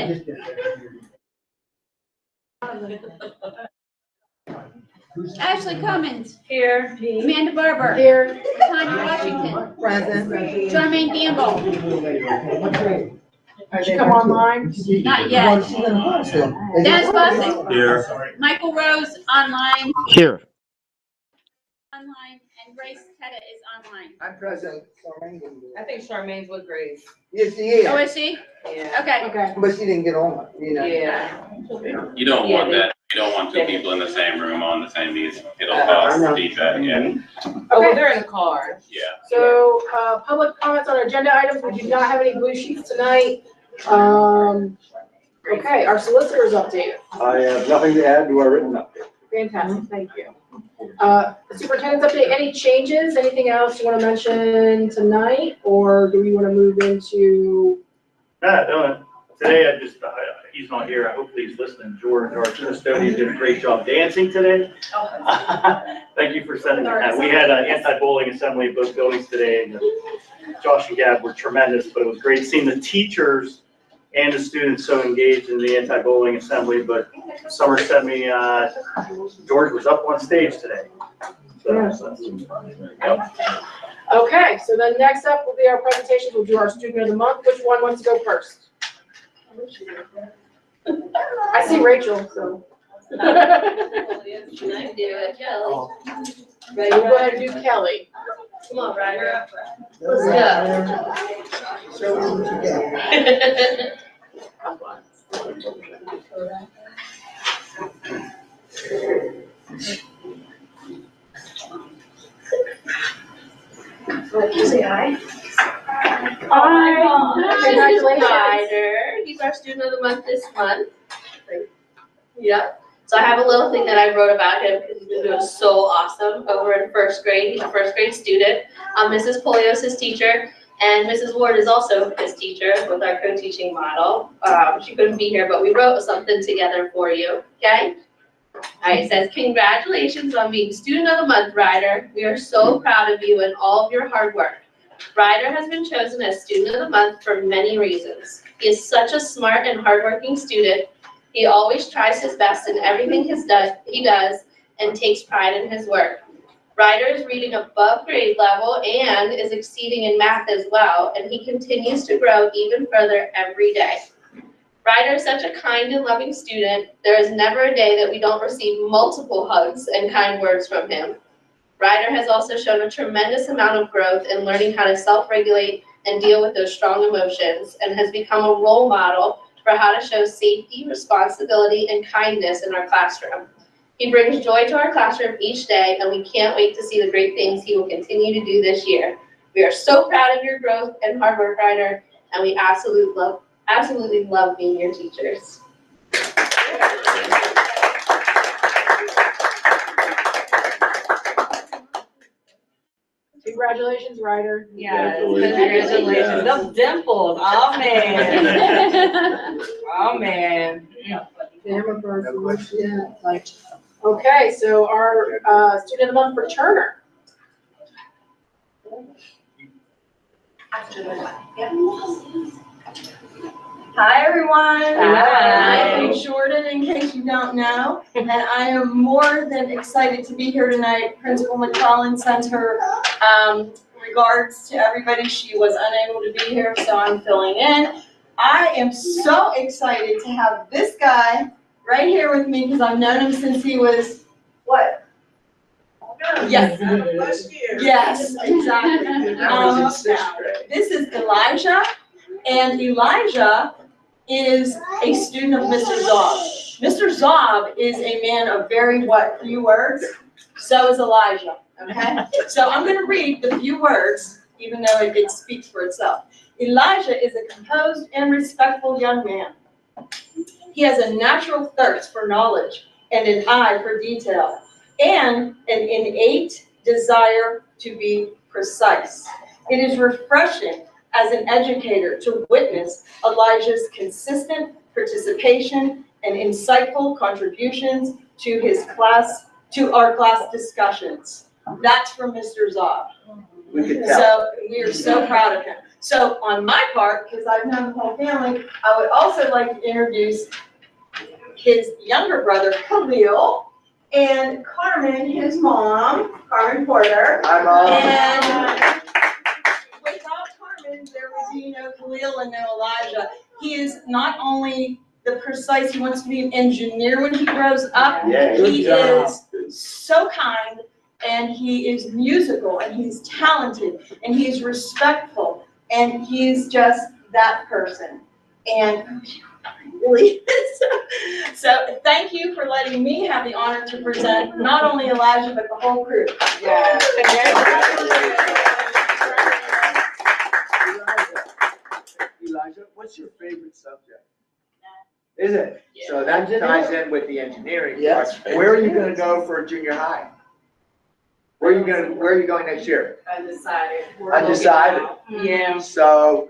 ahead. Ashley Cummins. Here. Amanda Barber. Here. Tanya Washington. Present. Charmaine Gamble. Did she come online? Not yet. Dennis Bussick. Here. Michael Rose online. Here. Online. And Grace Tetta is online. I'm present. I think Charmaine's with Grace. Yes, she Oh, is, is she? Yeah. Okay. Okay. but she didn't get on, you know. Yeah. You don't Yeah, want that. You don't want two they- people in the same room on the same meeting. It'll I cause know. feedback, yeah. Oh, well, they're in the car. Yeah. So, public comments on agenda items, we do not have any blue sheets tonight. Okay, our solicitors update, I have nothing to add to our written update. fantastic, thank you. Superintendent's update, any changes, anything else you wanna mention tonight, or do we wanna move into? No, today he's not here, I hope he's listening. George, our custodian, did a great job dancing today. Thank you for sending that. We had an anti-bullying assembly in both buildings today, and Josh and Gab were tremendous, but it was great seeing the teachers and the students so engaged in the anti-bullying assembly. But Summer sent me, George was up on stage today. Okay, so then next up will be our presentations, we'll do our student of the month, which one wants to go first? I see Rachel, so. I do it, Kelly. We'll go ahead and do Kelly. Come on, Ryder. Let's So we need to go. Say hi. Hi. Congratulations. Ryder. He's our student of the month this month. Yeah. So I have a little thing that I wrote about him because he's been doing so awesome over in first grade. He's a first grade student. Mrs. Polios, his teacher, and Mrs. Ward is also his teacher with our co-teaching model. She couldn't be here, but we wrote something together for you, okay? All right, it says, congratulations on being student of the month, Ryder. We are so proud of you and all of your hard work. Ryder has been chosen as student of the month for many reasons. He is such a smart and hardworking student. He always tries his best in everything he does and takes pride in his work. Ryder is reading above grade level and is exceeding in math as well, and he continues to grow even further every day. Ryder is such a kind and loving student. There is never a day that we don't receive multiple hugs and kind words from him. Ryder has also shown a tremendous amount of growth in learning how to self-regulate and deal with those strong emotions, and has become a role model for how to show safety, responsibility, and kindness in our classroom. He brings joy to our classroom each day, and we can't wait to see the great things he will continue to do this year. We are so proud of your growth and hard work, Ryder, and we absolutely love being your teachers. Congratulations, Ryder. Yeah, congratulations. Those dimples, oh man. Oh man. Camera person, yeah, like, okay, so our, student of the month for Turner. Hi, everyone. Hi. I'm Jordan, in case you don't know, and I am more than excited to be here tonight. Principal McClellan sent her regards to everybody. She was unable to be here, so I'm filling in. I am so excited to have this guy right here with me because I've known him since he was, what? Yes. Yes, exactly. This is Elijah, and Elijah is a student of Mr. Zob. Mr. Zob is a man of very few words. So is Elijah, okay? So I'm gonna read the few words, even though it speaks for itself. Elijah is a composed and respectful young man. He has a natural thirst for knowledge and an eye for detail, and an innate desire to be precise. It is refreshing as an educator to witness Elijah's consistent participation and insightful contributions to our class discussions. That's from Mr. Zob. So we are so proud of him. So on my part, because I've known the whole family, I would also like to introduce his younger brother, Khalil, and Carmen, his mom, Carmen Porter. I'm on. And without Carmen, there would be no Khalil and no Elijah. He is not only the precise, he wants to be an engineer when he grows up. Yeah, He is so kind, and he is musical, and he's talented, and he's respectful, and he's just that person. And really is. So thank you for letting me have the honor to present not only Elijah, but the whole crew. Yeah. Elijah, what's your favorite subject? Is it? So that ties in with the engineering part. Yes. Where are you gonna go for junior high? Where are you going next year? Undecided. Undecided? Yeah. So,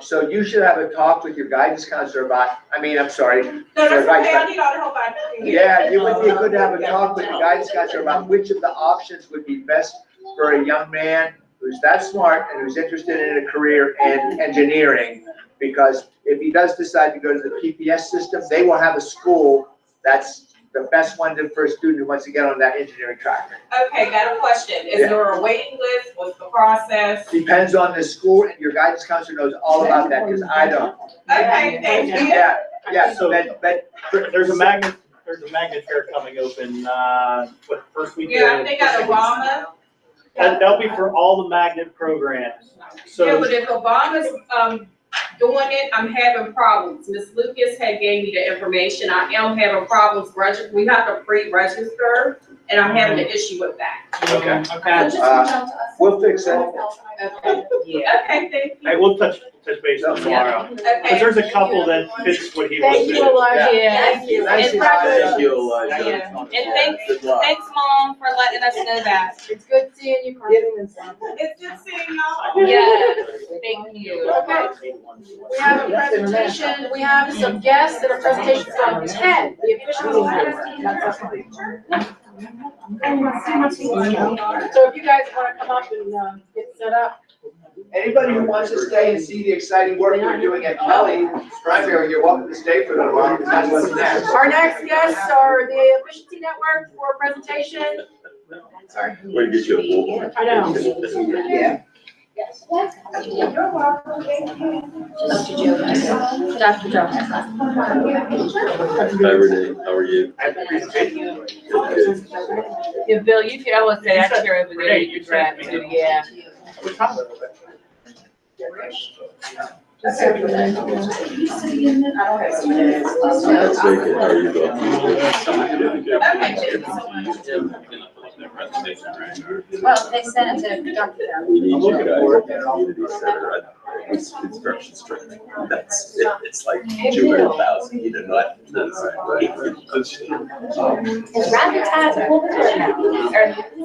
so you should have a talk with your guidance counselor about, I'm sorry. No, that's Right, okay, but- I need all the help I can get. Yeah, it would be good to have a talk with your guidance counselor about which of the options would be best for a young man who's that smart and who's interested in a career in engineering. Because if he does decide to go to the PPS system, they will have a school that's the best one for a student who wants to get on that engineering track. Okay, got a question. Is Yeah. there a waiting list? What's the process? Depends on the school, and your guidance counselor knows all about that, because I don't. Okay, thank you. Yeah, So- but There's a magnet fair coming open, first weekend? Yeah, I think at Obama. That'll be for all the magnet programs. Yeah, So, but if Obama's, doing it, I'm having problems. Ms. Lucas had gave me the information. I am having problems we have to pre-register, and I'm having an issue with that. Okay. Okay. We'll fix it. Okay. Yeah. Okay, thank you. hey, we'll touch base on tomorrow. Because Okay. there's a couple that fits what he wants Thank to you, do. Elijah. Thank you. Nice And to have you. Thank you, Elijah. And thanks, Mom, for letting us know that. It's good seeing you, Carmen and stuff. It's good seeing y'all. Yes, thank you. Okay. We have a presentation, we have some guests and a presentation from Ted, the official network. So if you guys wanna come up and, get set up. Anybody who wants to stay and see the exciting work we're doing at Kelly Primary, you're welcome to stay for a little while, because that's what's next. Our next guests are the Efficiency Network for a presentation. Sorry. Way to get you a bull. I know. Yeah. Dr. Joe. Hi, Renee, how are you? I have the presentation. Yeah, Bill, you can always say that chair over there. Renee, You you can grab said- too, yeah. What time is it? That's okay, how are you doing? Well, they sent it to Dr. Joe. We need you guys at the community center at construction strength. It's like 200,000, you know, not. Is Rabbit Tides open right now? Or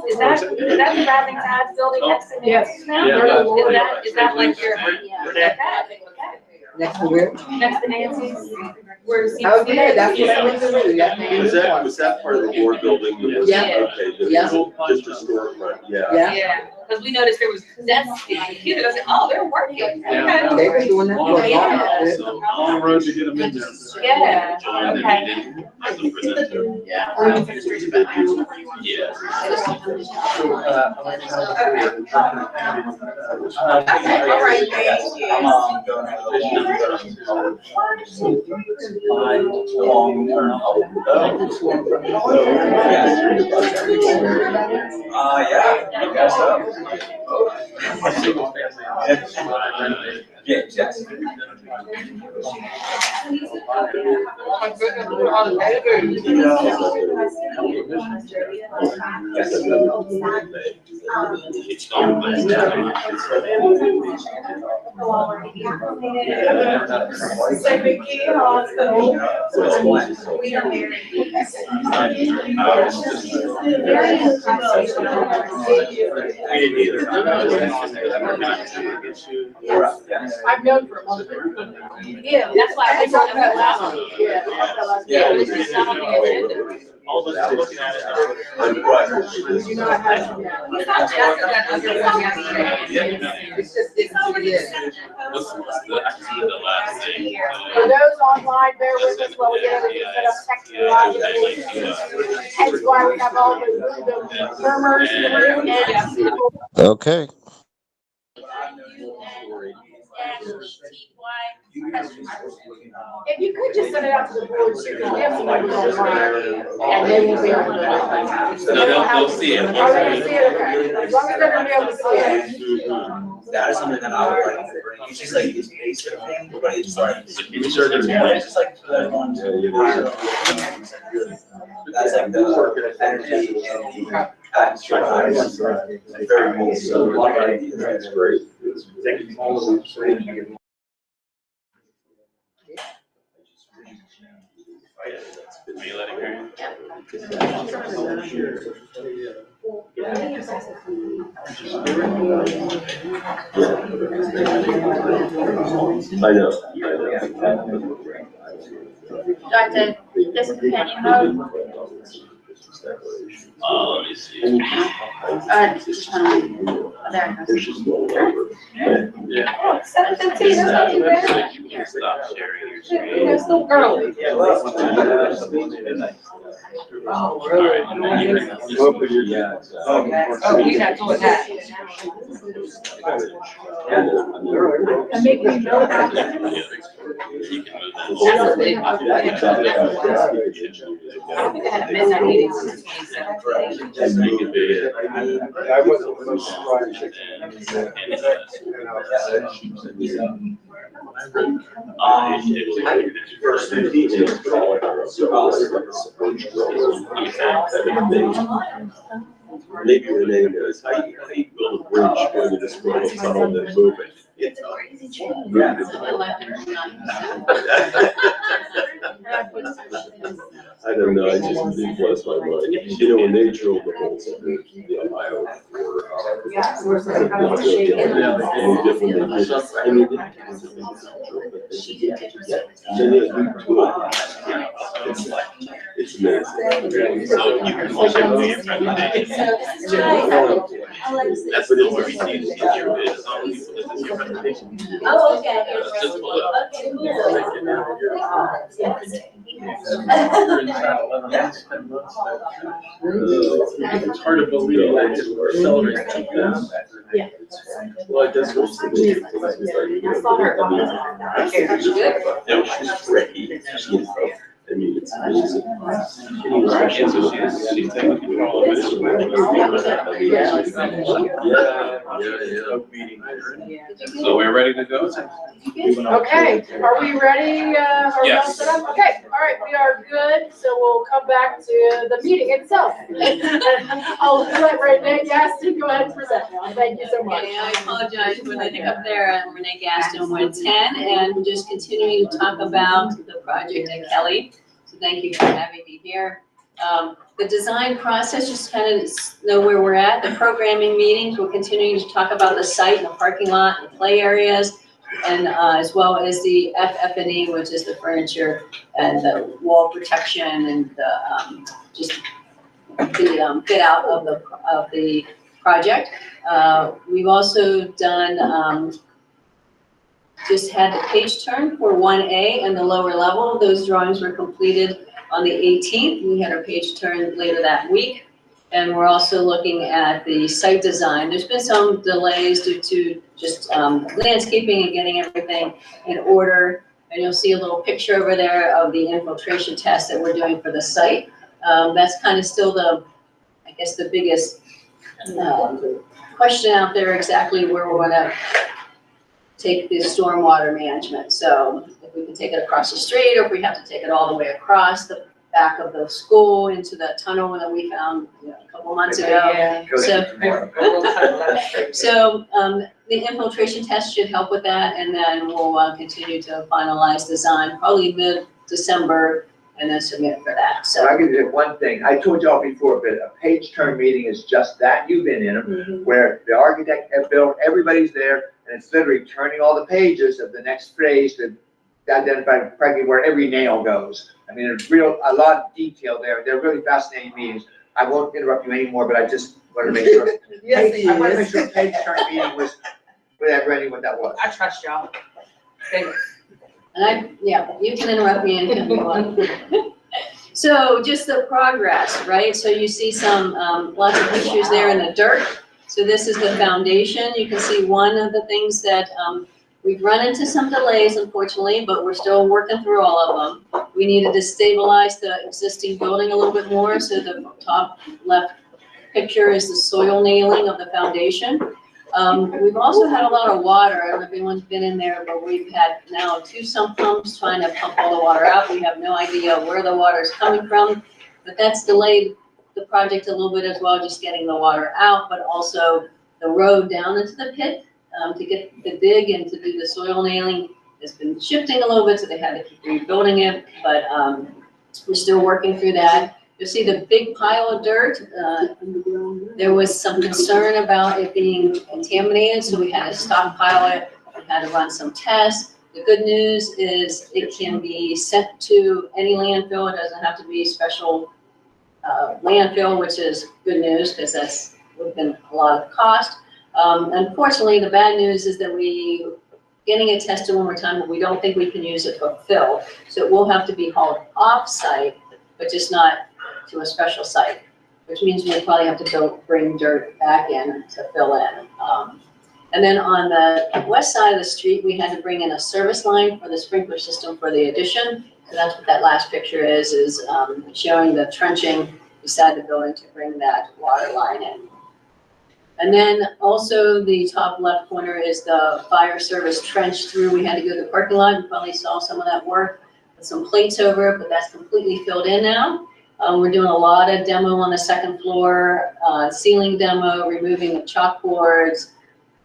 is that the Rabbit Tides building next to Yes. Nancy's now? Yeah. Is that like your, Renee. Next to where? next to Nancy's? Where Oh, yeah, that's what I went to do, yeah. Was that part of the board building? that was- Yeah. Okay, Yeah. just a storefront, yeah. Yeah, because we noticed there was, that's the computer, I said, oh, they're working. Yeah. Okay. They've been doing that for a while. So, long road to get them in there. Yeah, Join the okay. meeting as a presenter. Yeah. All right, thank you. Yeah, I guess so. Yes, yes. It's gone last Second Key Hospital. We are married. We didn't either. I've known for a month. Yeah, That's why I brought it up last week. Yeah. Yeah, it was just not on the agenda. all of us are looking at it. We do not have to now. We thought Jessica got under one yesterday. It's just, it's what it is. What's the last thing? For those online, bear with us while we get everything set up technologically. Hence why we have all the murmurs in the room and people. Okay. If you could just send it out to the board too, because we have some members online, and they will be able to. No, they'll see it. Oh, they can see it, okay, as long as they're gonna be able to see it. That is something that I would like to bring. It's just like this basic thing, but it's like, it's just like. That's like the energy and the atmosphere. Very cool. So, that's great. Thank you. Are you letting her? I know. Dr. This is companion mode. Let me see. There. Yeah. Oh, 7:15, that's not too bad. You can stop sharing your screen. It's still early. All right, and then you can. Oh, we got to do that. And make me know about it. You can move That's a I think I had a midnight meeting on the 27th. Just make it big. I wasn't really surprised. Maybe Renee knows how you build a bridge over this road, tunnel, and then move it. It's I don't know, I just, it blows my mind. You know, when they drilled the holes in the Ohio for, Yeah, so we're kind of shaking. It's amazing. So you can watch it in front of the That's the where we see the picture is all the people that do presentation. Oh, okay. Just pull it up. Okay, cool. It's hard to believe that it's accelerating too fast. Yeah. Well, it does. She's tricky. I mean, it's amazing. And so she's taking control of it. Yeah. So we're ready to go? Okay, are we ready? Are we all Yes. set up? Okay, all right, we are good, so we'll come back to the meeting itself. I'll let Renee Gaston go ahead and present now. Thank you so much. Okay, I apologize for the hiccup there. I'm Renee Gaston, 110, and we're just continuing to talk about the project at Kelly. So thank you for having me here. The design process, just kind of know where we're at. The programming meetings, we're continuing to talk about the site and the parking lot and play areas, and as well as the FF&E, which is the furniture and the wall protection and the just the fit out of the project. We've also done just had the page turn for 1A and the lower level. Those drawings were completed on the 18th. We had our page turn later that week. And we're also looking at the site design. There's been some delays due to just landscaping and getting everything in order. And you'll see a little picture over there of the infiltration test that we're doing for the site. That's kind of still I guess the biggest question out there, exactly where we're gonna take the stormwater management. So if we can take it across the street, or if we have to take it all the way across the back of the school into the tunnel that we found a couple months ago. Yeah. So the infiltration test should help with that, and then we'll continue to finalize design, probably mid-December, and then submit for that. So I can do one thing. I told y'all before, but a page turn meeting is just that. You've been in them, where the architect and built, everybody's there, and it's literally turning all the pages of the next phrase to identified practically where every nail goes. I mean, there's a lot of detail there. They're really fascinating meetings. I won't interrupt you anymore, but I just wanted to make sure. Yes, he I wanted to make is. sure Peg's turn meeting was, without ready what that was. I trust y'all. Thanks. And you can interrupt me anytime you want. So just the progress, right? So you see some, lots of pictures there in the dirt. So this is the foundation. You can see one of the things that, we've run into some delays unfortunately, but we're still working through all of them. We needed to stabilize the existing building a little bit more. So the top left picture is the soil nailing of the foundation. We've also had a lot of water. I don't know if anyone's been in there, but we've had now 2 sump pumps trying to pump all the water out. We have no idea where the water is coming from, but that's delayed the project a little bit as well, just getting the water out, but also the road down into the pit to get the dig and to do the soil nailing has been shifting a little bit, so they had to keep rebuilding it, but we're still working through that. You'll see the big pile of dirt. There was some concern about it being contaminated, so we had to stockpile it. We had to run some tests. The good news is it can be sent to any landfill. It doesn't have to be special landfill, which is good news because that's been a lot of cost. Unfortunately, the bad news is that we getting it tested one more time, but we don't think we can use it for fill. So it will have to be hauled off-site, but just not to a special site, which means we'll probably have to bring dirt back in to fill in. And then on the west side of the street, we had to bring in a service line for the sprinkler system for the addition. So that's what that last picture is showing the trenching beside the building to bring that water line in. And then also the top left corner is the fire service trench through. We had to go to the parking lot. You probably saw some of that work with some plates over it, but that's completely filled in now. We're doing a lot of demo on the second floor, ceiling demo, removing the chalkboards,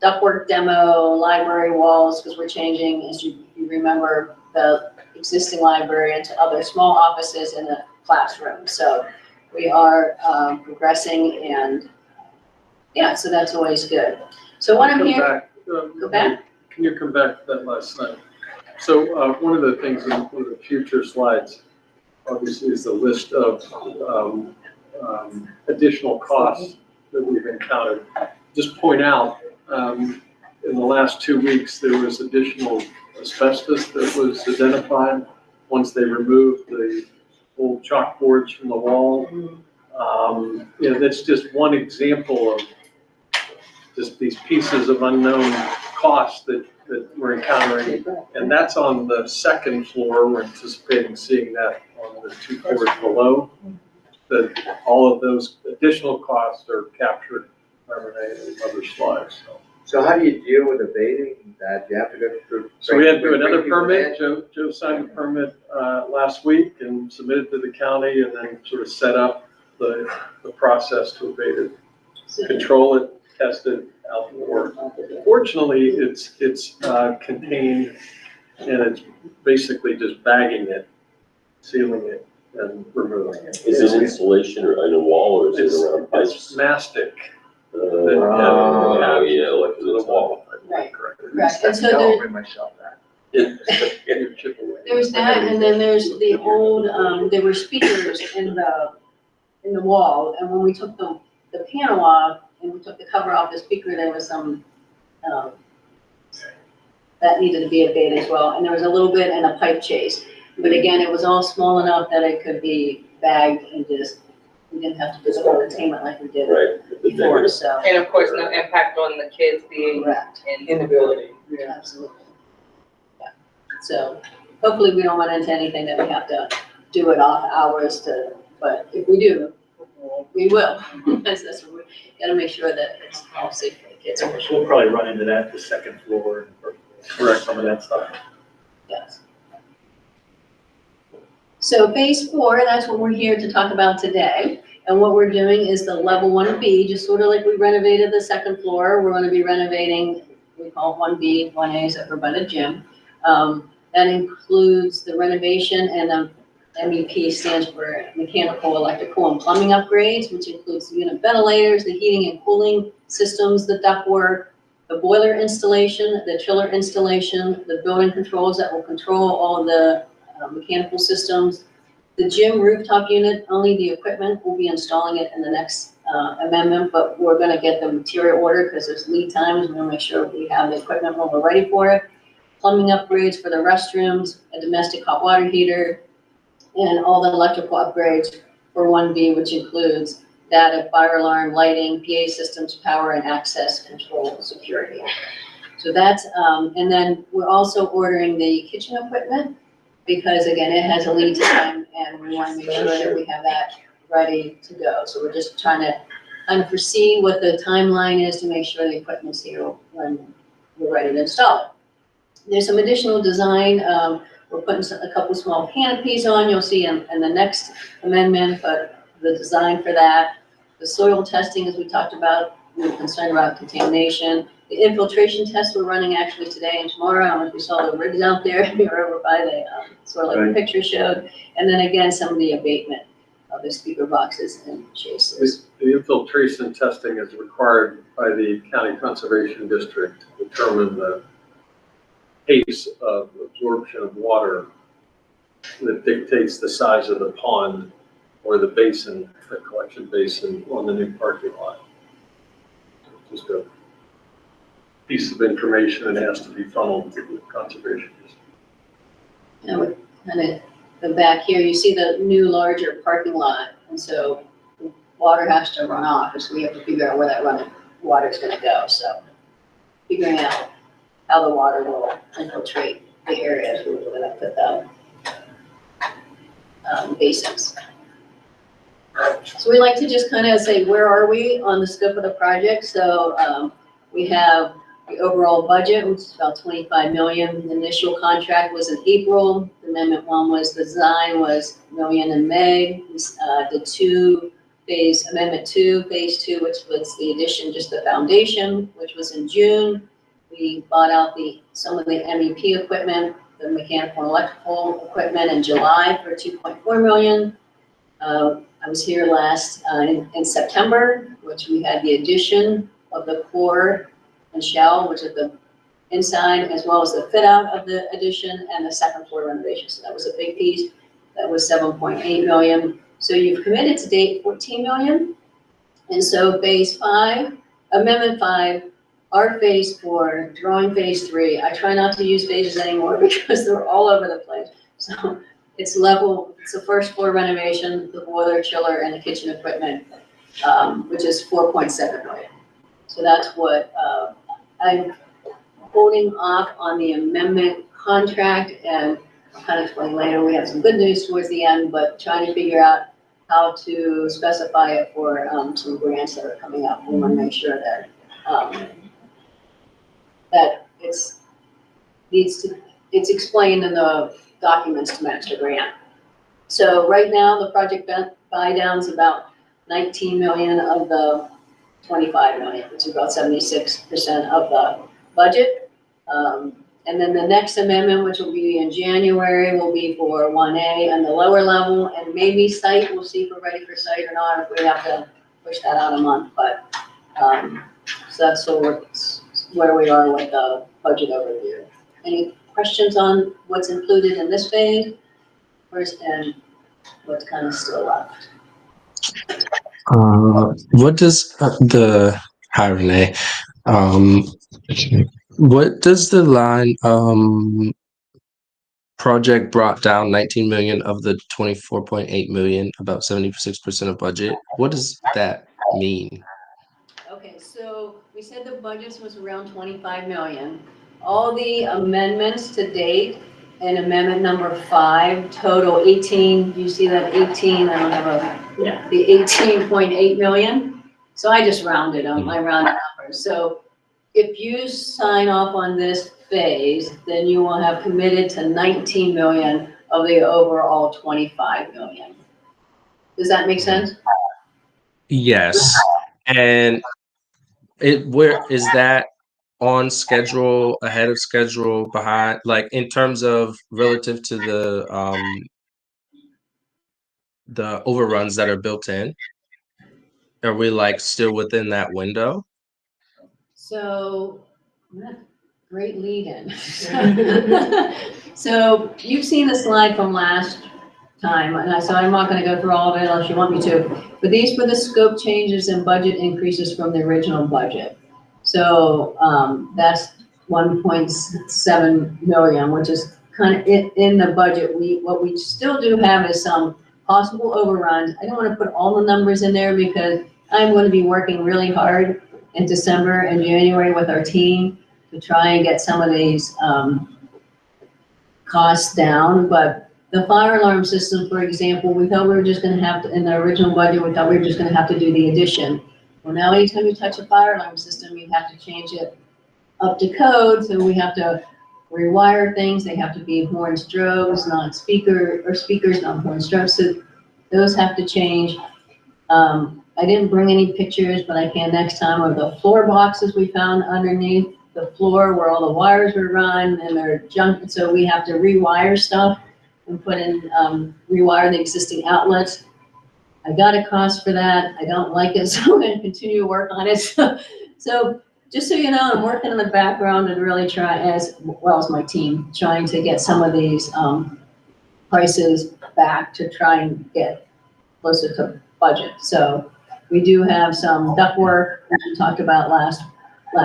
ductwork demo, library walls, because we're changing, as you remember, the existing library into other small offices in the classroom. So we are progressing, and yeah, so that's always good. So when I'm here, go back. Can you come back to that last slide? So one of the things in one of the future slides, obviously, is the list of additional costs that we've encountered. Just point out, in the last 2 weeks, there was additional asbestos that was identified once they removed the old chalkboards from the wall. That's just one example of just these pieces of unknown costs that we're encountering. And that's on the second floor. We're anticipating seeing that on the 2 floors below. That all of those additional costs are captured in other slides. So how do you deal with abating that? You have to go through. So we had to do another permit. Joe signed the permit last week and submitted to the county, and then sort of set up the process to abate it, control it, test it, out the work. Fortunately, it's contained, and it's basically just bagging it, sealing it, and removing it. Is it insulation or on a wall, or is it around pipes? It's mastic. Oh, yeah, like the wall. Right. Correct. And so there, bring myself back. there's that, and then there's the old, there were speakers in the wall, and when we took the panel off and we took the cover off the speaker, there was some, that needed to be abated as well, and there was a little bit in a pipe chase. But again, it was all small enough that it could be bagged and just, we didn't have to do the whole containment like we did before, so. And of course, no impact on the kids being Correct. in the building. Absolutely. Yeah. So hopefully we don't run into anything that we have to do it off hours to, but if we do, we will. That's what we gotta make sure that it's all safe for the kids. We'll probably run into that, the second floor, or correct some of that stuff. Yes. So phase 4, that's what we're here to talk about today. And what we're doing is the level 1B, just sort of like we renovated the second floor, we're gonna be renovating, we call it 1B, 1A is over by the gym. That includes the renovation, and the MEP stands for mechanical, electrical, and plumbing upgrades, which includes the unit ventilators, the heating and cooling systems, the ductwork, the boiler installation, the chiller installation, the building controls that will control all the mechanical systems. The gym rooftop unit, only the equipment, will be installing it in the next amendment, but we're gonna get the material order because there's lead times. We're gonna make sure we have the equipment when we're ready for it. Plumbing upgrades for the restrooms, a domestic hot water heater, and all the electrical upgrades for 1B, which includes data, fire alarm, lighting, PA systems, power, and access control security. So that's, and then we're also ordering the kitchen equipment because again, it has a lead time and we want to make sure that we have that ready to go. So we're just trying to kind of foresee what the timeline is to make sure the equipment's here when we're ready to install it. There's some additional design. We're putting a couple small canopies on, you'll see in the next amendment, but the design for that. The soil testing, as we talked about, we're concerned about contamination. The infiltration tests we're running actually today and tomorrow. I don't know if you saw the rigs out there, we were over by the, sort of like the picture showed. And then again, some of the abatement of the speaker boxes and chases. The infiltration testing is required by the County Conservation District to determine the pace of absorption of water that dictates the size of the pond or the basin, the collection basin on the new parking lot. Just a piece of information and it has to be funneled to the conservation district. And with kind of the back here, you see the new larger parking lot. And so water has to run off, so we have to figure out where that running water is going to go. So figuring out how the water will infiltrate the areas where we're going to put the basins. So we like to just kind of say, where are we on the scope of the project? So we have the overall budget, which is about 25 million. The initial contract was in April. Amendment 1 was the design was $1 million in May. The Amendment 2, phase 2, which was the addition, just the foundation, which was in June. We bought out some of the MEP equipment, the mechanical and electrical equipment in July for 2.4 million. I was here last in September, which we had the addition of the core and shell, which is the inside, as well as the fit out of the addition and the second floor renovation. So that was a big piece. That was 7.8 million. So you've committed to date 14 million. And so phase 5, amendment 5, our phase 4, drawing phase 3. I try not to use phases anymore because they're all over the place. So it's level, it's the first floor renovation, the boiler, chiller, and the kitchen equipment, which is 4.7 million. So that's what I'm holding off on the amendment contract, and I'll kind of explain later. We have some good news towards the end, but trying to figure out how to specify it for some grants that are coming up. We want to make sure that that it's explained in the documents to match the grant. So right now, the project buy down is about 19 million of the 25 million, which is about 76% of the budget. And then the next amendment, which will be in January, will be for 1A and the lower level, and maybe site, we'll see if we're ready for site or not, if we have to push that out a month, but, so that's where we are with the budget overview. Any questions on what's included in this phase first and what's kind of still left? What does hi Renee, what does the line project brought down 19 million of the 24.8 million, about 76% of budget? What does that mean? Okay, so we said the budget was around 25 million. All the amendments to date and amendment number 5 total 18. You see that 18? I don't have the 18.8 million. So I just rounded them. I rounded numbers. So if you sign off on this phase, then you will have committed to 19 million of the overall 25 million. Does that make sense? Yes. And where is that on schedule, ahead of schedule, behind, like in terms of relative to the overruns that are built in? Are we like still within that window? So Great lead-in. So you've seen the slide from last time, and so I'm not gonna go through all of it unless you want me to. But these were the scope changes and budget increases from the original budget. So that's 1.7 million, which is kind of in the budget. What we still do have is some possible overruns. I don't want to put all the numbers in there because I'm going to be working really hard in December and January with our team to try and get some of these costs down. But the fire alarm system, for example, we thought we were just going to have to, in the original budget, we thought we were just going to have to do the addition. Well, now anytime you touch a fire alarm system, you have to change it up to code. So we have to rewire things. They have to be horn strobes, not speakers, not horn strobes. So those have to change. I didn't bring any pictures, but I can next time, of the floor boxes we found underneath the floor where all the wires were run and they're junk. So we have to rewire stuff and put in, rewire the existing outlets. I got a cost for that. I don't like it, so I'm gonna continue to work on it. So just so you know, I'm working in the background and really try, as well as my team, trying to get some of these prices back to try and get closer to budget. So we do have some ductwork, which we talked about last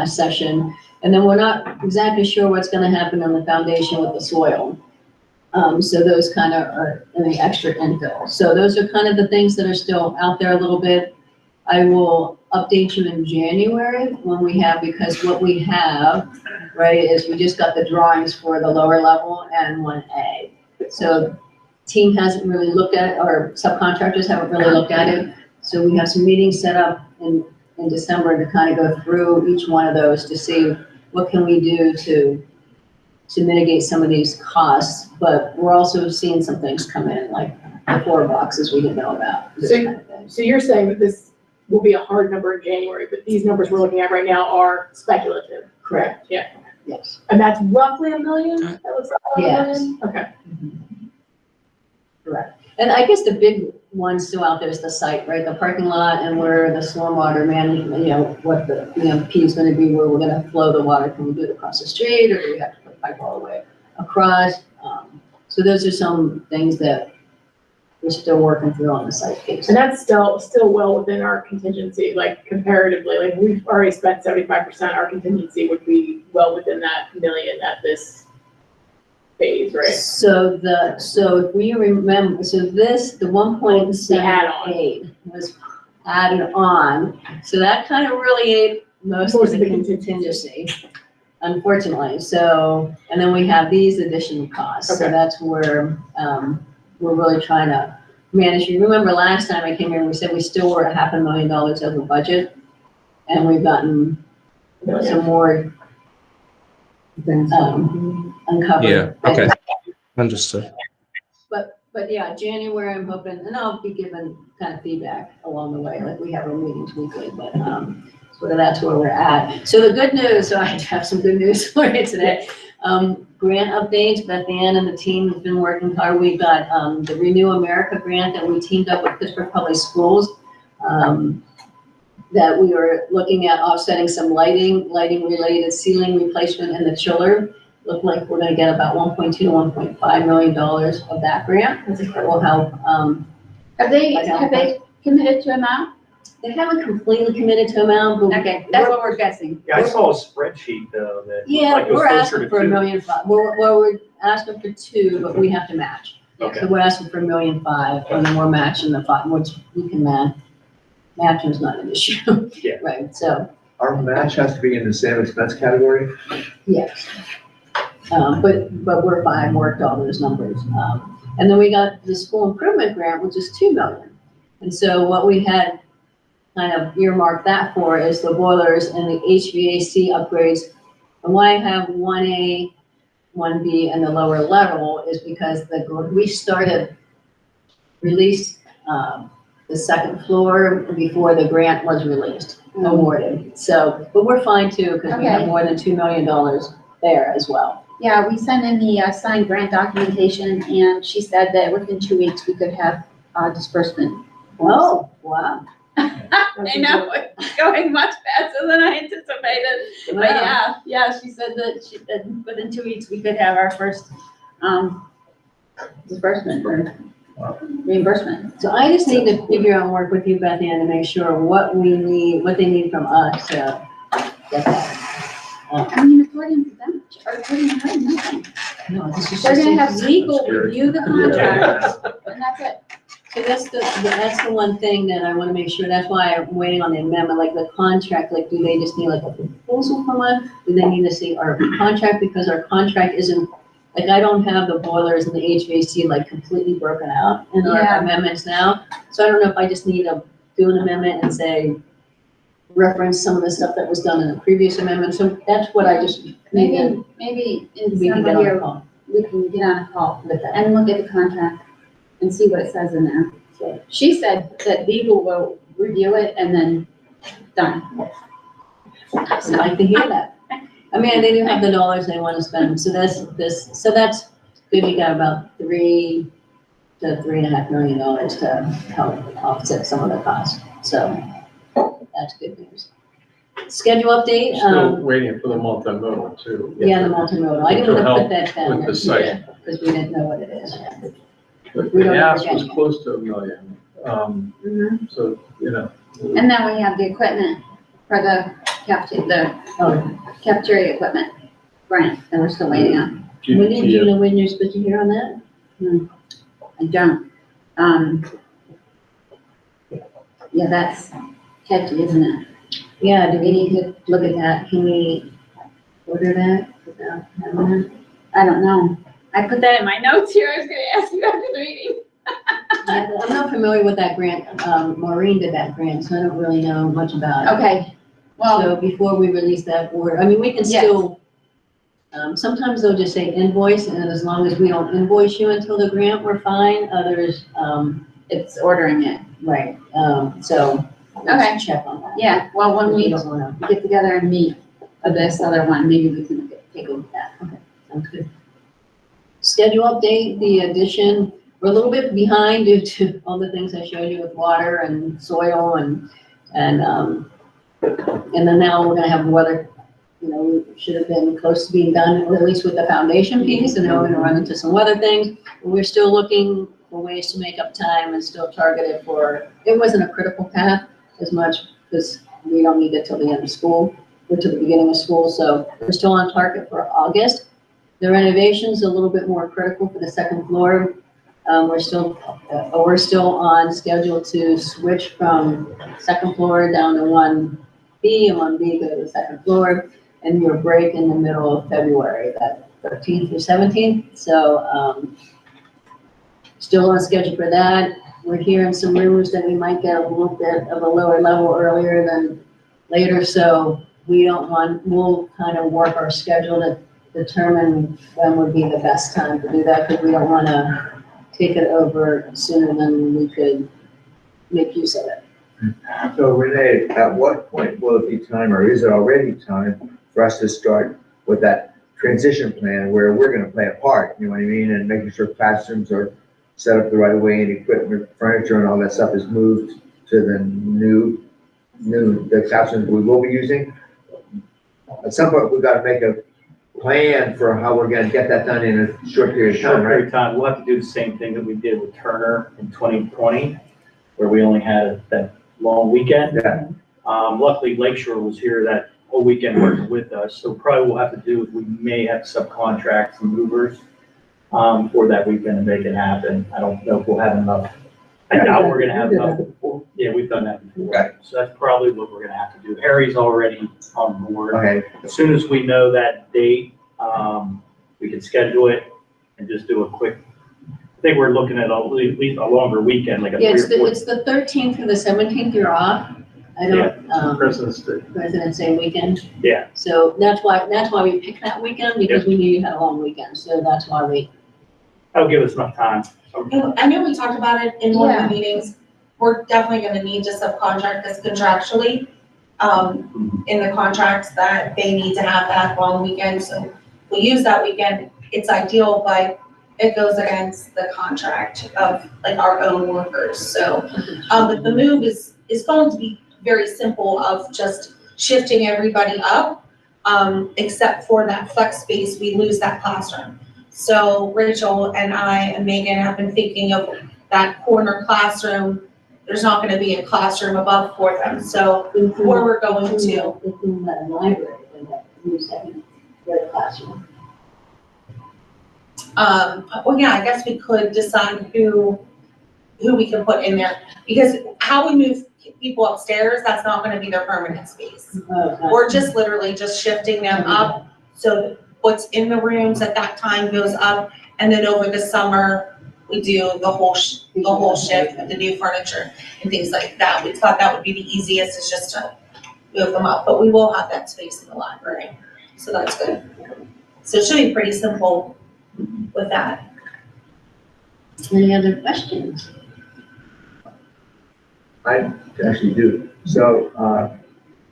session. And then we're not exactly sure what's gonna happen on the foundation with the soil. So those kind of are in the extra infill. So those are kind of the things that are still out there a little bit. I will update you in January when we have, because what we have, right, is we just got the drawings for the lower level and 1A. So team hasn't really looked at it, or subcontractors haven't really looked at it. So we have some meetings set up in December to kind of go through each one of those to see what can we do to mitigate some of these costs. But we're also seeing some things come in, like the floor boxes we didn't know about. So you're saying that this will be a hard number in January, but these numbers we're looking at right now are speculative? Correct. Yeah. Yes. And that's roughly $1 million? That looks like $1 Yes. million? Okay. Correct. And I guess the big one still out there is the site, right? The parking lot and where the stormwater management, you know, what the EMP is going to be, where we're going to flow the water. Can we do it across the street, or do we have to put pipe all the way across? So those are some things that we're still working through on the site case. And that's still well within our contingency, like comparatively, like we've already spent 75%, our contingency would be well within that $1 million at this phase, right? So if we remember, the 1.78 was added on. So that kind of really ate most of the contingency, unfortunately. So, and then we have these additional costs. Okay. So that's where, we're really trying to manage. You remember last time I came here, we said we still were at $500,000 over budget, and we've gotten some more uncovered. Yeah, okay, understood. But yeah, January, I'm hoping, and I'll be giving kind of feedback along the way, like we have our meetings weekly, but sort of that's where we're at. So the good news, so I have some good news for you today. Grant updates, Beth Ann and the team have been working hard. We've got the Renew America grant that we teamed up with Pittsburgh Public Schools, that we are looking at offsetting some lighting related ceiling replacement in the chiller. Look like we're gonna get about $1.2 to $1.5 million of that grant. That will help. Have they committed to amount? They haven't completely committed to amount, but Okay, that's what we're guessing. Yeah, I saw a spreadsheet though that. yeah, like it was we're closer asking to for $1.5 2. million. We're asking for 2, but we have to match. Okay. So we're asking for $1.5 million, and then we're matching the 5, which we can match. Matching is not an issue. Yeah. Right. So Our match has to be in the same expense category? yes. But we're fine, worked all those numbers. And then we got the school improvement grant, which is $2 million. And so what we had kind of earmarked that for is the boilers and the HVAC upgrades. And why I have 1A, 1B, and the lower level is because we started, released the second floor before the grant was released, awarded. So, but we're fine too, because we have Okay. more than $2 million there as well. Yeah, we sent in the signed grant documentation, and she said that within 2 weeks we could have disbursement. Oh, wow. I know, it's going much faster than I anticipated. But yeah, she said that within 2 weeks, we could have our first, disbursement or reimbursement. So I just need to figure out and work with you, Beth Ann, to make sure what we need, what they need from us to get that. I mean, according to them, or according to her, nothing. No, this is They're just. gonna have legal review the contract, and that's it. So that's the one thing that I want to make sure, that's why I'm waiting on the amendment, like the contract, like, do they just need like a proposal from us? Do they need to see our contract, because our contract isn't, like, I don't have the boilers and the HVAC like completely broken out in our Yeah. amendments now. So I don't know if I just need to do an amendment and say, reference some of the stuff that was done in the previous amendment, so that's what I just need to. Maybe in We can December get on the here, call we can get on a call with that. and look at the contract and see what it says in there. So, She said that legal will review it and then done. I'd like to hear that. I mean, they do have the dollars they want to spend, so that's good. You got about $3 to $3.5 million to help offset some of the costs, so that's good news. Schedule update, Still waiting for the multimodal too. yeah, the multimodal, I didn't want to put that down. With the site. Because we didn't know what it is. But We the don't ask ever was get it. close to $1 million. So, you know. And then we have the equipment for the cafeteria equipment grant that we're still waiting on. When did you know when you're supposed to hear on that? I don't. Yeah, that's catchy, isn't it? Yeah, do we need to look at that? Can we order that without having that? I don't know. I put that in my notes here. I was gonna ask you after the meeting. Yeah, I'm not familiar with that grant. Maureen did that grant, so I don't really know much about it. Okay, well, So before we release that order, I mean, we can Yes. still, sometimes they'll just say invoice, and as long as we don't invoice you until the grant, we're fine. Others, it's ordering it. right, so. Okay. let's check on that. Yeah, well, when we don't wanna, get together and meet for this other one, maybe we can take a look at that. sounds good. Schedule update, the addition, we're a little bit behind due to all the things I showed you with water and soil and then now we're gonna have weather, you know, we should have been close to being done, or at least with the foundation piece, and now we're gonna run into some weather things. We're still looking for ways to make up time and still targeted for, it wasn't a critical path as much because we don't need it till the end of school, or to the beginning of school, so we're still on target for August. The renovation's a little bit more critical for the second floor. We're still on schedule to switch from second floor down to 1B, and 1B go to the second floor, and your break in the middle of February, that 13th or 17th. So, still on schedule for that. We're hearing some rumors that we might get a little bit of a lower level earlier than later, so we'll kind of work our schedule to determine when would be the best time to do that, because we don't want to take it over sooner than we could make use of it. So Renee, at what point will it be time, or is it already time for us to start with that transition plan where we're gonna play a part, you know what I mean? And making sure classrooms are set up the right way and equipment, furniture and all that stuff is moved to the the classrooms we will be using. At some point, we've got to make a plan for how we're gonna get that done in a short period of Short time, period right? of time, we'll have to do the same thing that we did with Turner in 2020, where we only had that long weekend. Yeah. Luckily Lakeshore was here that whole weekend working with us, so probably we'll have to do, we may have subcontract some movers for that weekend to make it happen. I don't know if we'll have enough. I doubt we're gonna have enough. Yeah, we've done that before. Right. So that's probably what we're gonna have to do. Harry's already on board. Okay, As soon as we know that date, we can schedule it and just do a quick, I think we're looking at at least a longer weekend, like a Yeah, 3 or 4. it's the 13th through the 17th, you're off. I don't, President's Day. President's Day weekend. Yeah. So that's why we picked that weekend, because we knew you had a long weekend, so that's why we. That'll give us enough time. I know we talked about it in one of the meetings. We're definitely gonna need to subcontract this contractually, in the contracts that they need to have that long weekend. So we use that weekend, it's ideal, but it goes against the contract of like our own workers, so. But the move is going to be very simple of just shifting everybody up, except for that flex space, we lose that classroom. So Rachel and I and Megan have been thinking of that corner classroom. There's not gonna be a classroom above for them, so where we're going to. Within the library, in that new second, third classroom. Well, yeah, I guess we could decide who we can put in there, because how we move people upstairs, that's not gonna be their permanent space. We're just literally just shifting them up, so what's in the rooms at that time goes up, and then over the summer, we do the whole shift with the new furniture and things like that. We thought that would be the easiest, is just to move them up, but we will have that space in the library, so that's good. So it should be pretty simple with that. Any other questions? I actually do. So,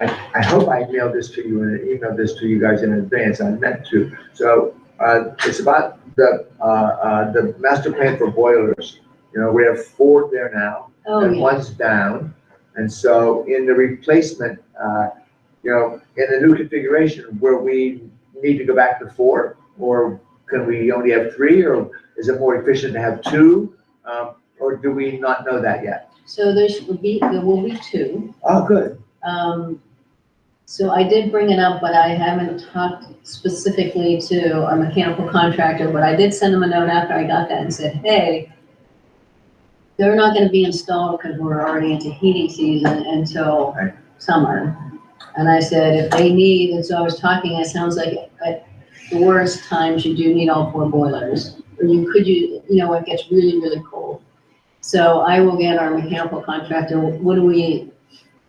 I hope I emailed this to you and emailed this to you guys in advance. I meant to. So, it's about the master plan for boilers. You know, we have 4 there now, and one's down. And so in the replacement, you know, in the new configuration where we need to go back to 4, or can we only have 3, or is it more efficient to have 2? Or do we not know that yet? So there will be 2. Oh, good. So I did bring it up, but I haven't talked specifically to our mechanical contractor, but I did send them a note after I got that and said, hey, they're not gonna be installed because we're already into heating season until summer. And I said, if they need, and so I was talking, it sounds like at the worst times you do need all 4 boilers. Or you know, it gets really, really cold. So I will get our mechanical contractor,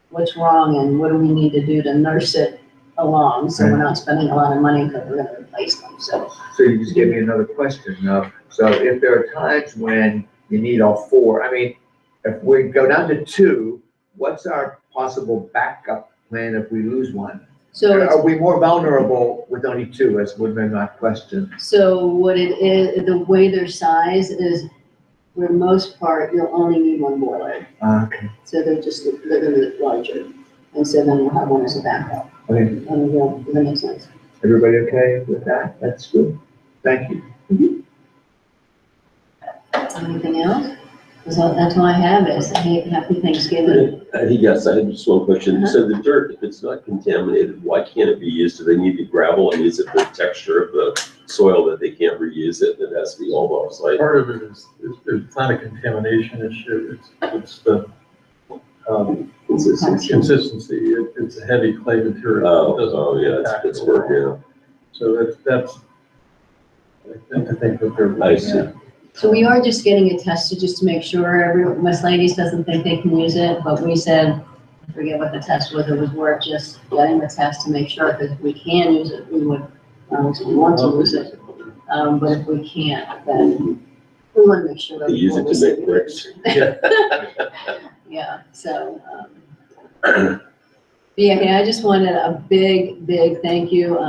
what's wrong and what do we need to do to nurse it along, so we're not spending a lot of money because we're gonna replace them, so. So you just gave me another question. So if there are times when you need all 4, I mean, if we go down to 2, what's our possible backup plan if we lose one? So are we more vulnerable with only 2, as would be my question? So what it is, the way their size is, for the most part, you'll only need 1 boiler. Okay. So they're gonna be larger, and so then we'll have one as a backup. Okay. And that makes sense. Everybody okay with that? That's good. Thank you. Anything else? That's all I have is, hey, happy Thanksgiving. Yes, I have just one question. So the dirt, if it's not contaminated, why can't it be used? Do they need the gravel, and is it the texture of the soil that they can't reuse it? It has to be all off-site. Part of it is it's not a contamination issue, it's the consistency. It's a heavy clay material. Oh, yeah, it's Pittsburgh, yeah. So that's, I think that they're. I see. So we are just getting it tested just to make sure West Ladies doesn't think they can use it, but we said, I forget what the test was, it was worth just getting the test to make sure, because if we can use it, we would, we want to use it. But if we can't, then we want to make sure that. They use it to make bricks. Yeah, so, yeah, I just wanted a big thank you,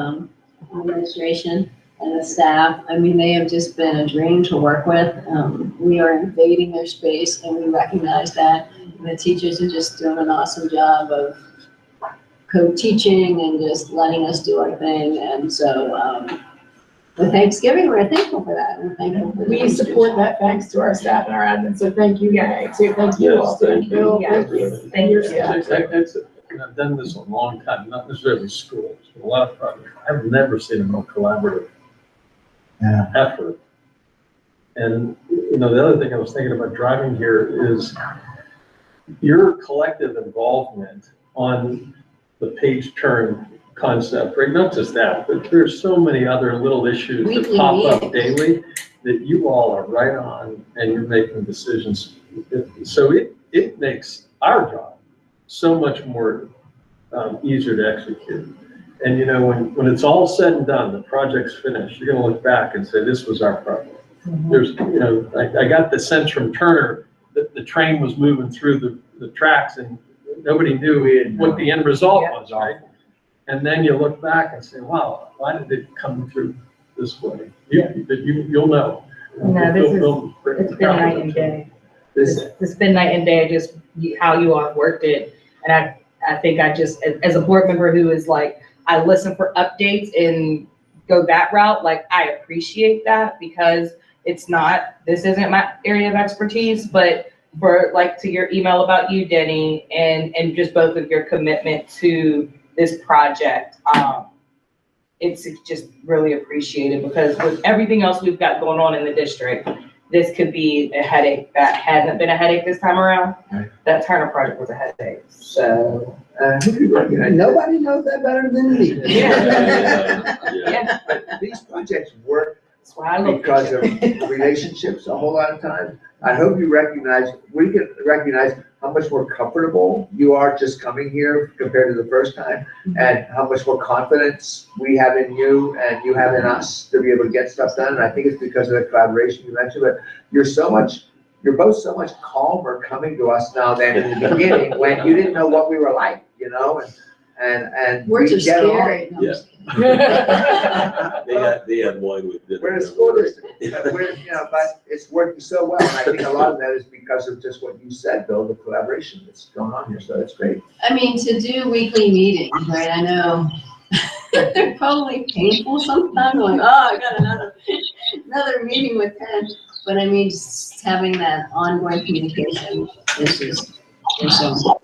administration and the staff. I mean, they have just been a dream to work with. We are invading their space, and we recognize that. And the teachers are just doing an awesome job of co-teaching and just letting us do our thing. And so, with Thanksgiving, we're thankful for that. We're thankful for We support that thanks to our staff and our admin, so thank you guys too. Thank you all. Thank you. Thank you. Thank you. And I've done this a long time, not necessarily schools, but a lot of projects. I've never seen a more collaborative effort. And, you know, the other thing I was thinking about driving here is your collective involvement on the page turn concept, right? Not just that, but there's so many other little issues that pop up daily that you all are right on, and you're making decisions. So it makes our job so much more easier to execute. And you know, when it's all said and done, the project's finished, you're gonna look back and say, this was our project. There's, you know, I got the sense from Turner that the train was moving through the tracks and nobody knew what the end result was, right? And then you look back and say, wow, why did it come through this way? You'll know. No, this is, it's been night and day. It's been night and day, just how you all have worked it. And I think I just, as a board member who is like, I listen for updates and go that route, like, I appreciate that because it's not, this isn't my area of expertise, but for like to your email about you, Denny, and just both of your commitment to this project, it's just really appreciated because with everything else we've got going on in the district, this could be a headache that hasn't been a headache this time around. Right. That Turner project was a headache, so. Nobody knows that better than me. Yeah. But these projects work That's why I look because of relationships a whole lot of times. I hope you recognize, we can recognize how much more comfortable you are just coming here compared to the first time, and how much more confidence we have in you and you have in us to be able to get stuff done. And I think it's because of the collaboration you mentioned, but you're both so much calmer coming to us now than in the beginning when you didn't know what we were like, you know, and Words we are get along. scary. No, I'm Yeah. just kidding. They had wine with dinner. We're in a school district, but it's working so well, and I think a lot of that is because of just what you said, Bill, the collaboration that's going on here, so that's great. I mean, to do weekly meetings, right, I know they're probably painful sometimes, like, oh, I got another meeting with Ken. But I mean, just having that ongoing communication is so important.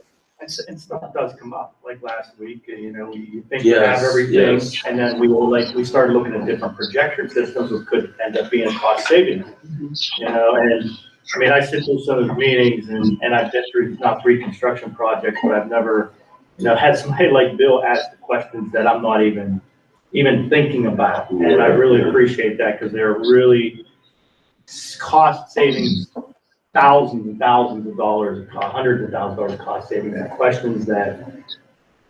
And stuff does come up, like last week, you know, you think you have Yes, everything, yes. and then we started looking at different projection systems, which could end up being cost savings. You know, and I mean, I sit through some of the meetings and I've been through not 3 construction projects, but I've never, you know, had somebody like Bill ask the questions that I'm not even thinking about. And I really appreciate that because they're really cost savings, thousands and thousands of dollars, hundreds of thousands of dollars of cost savings, and questions that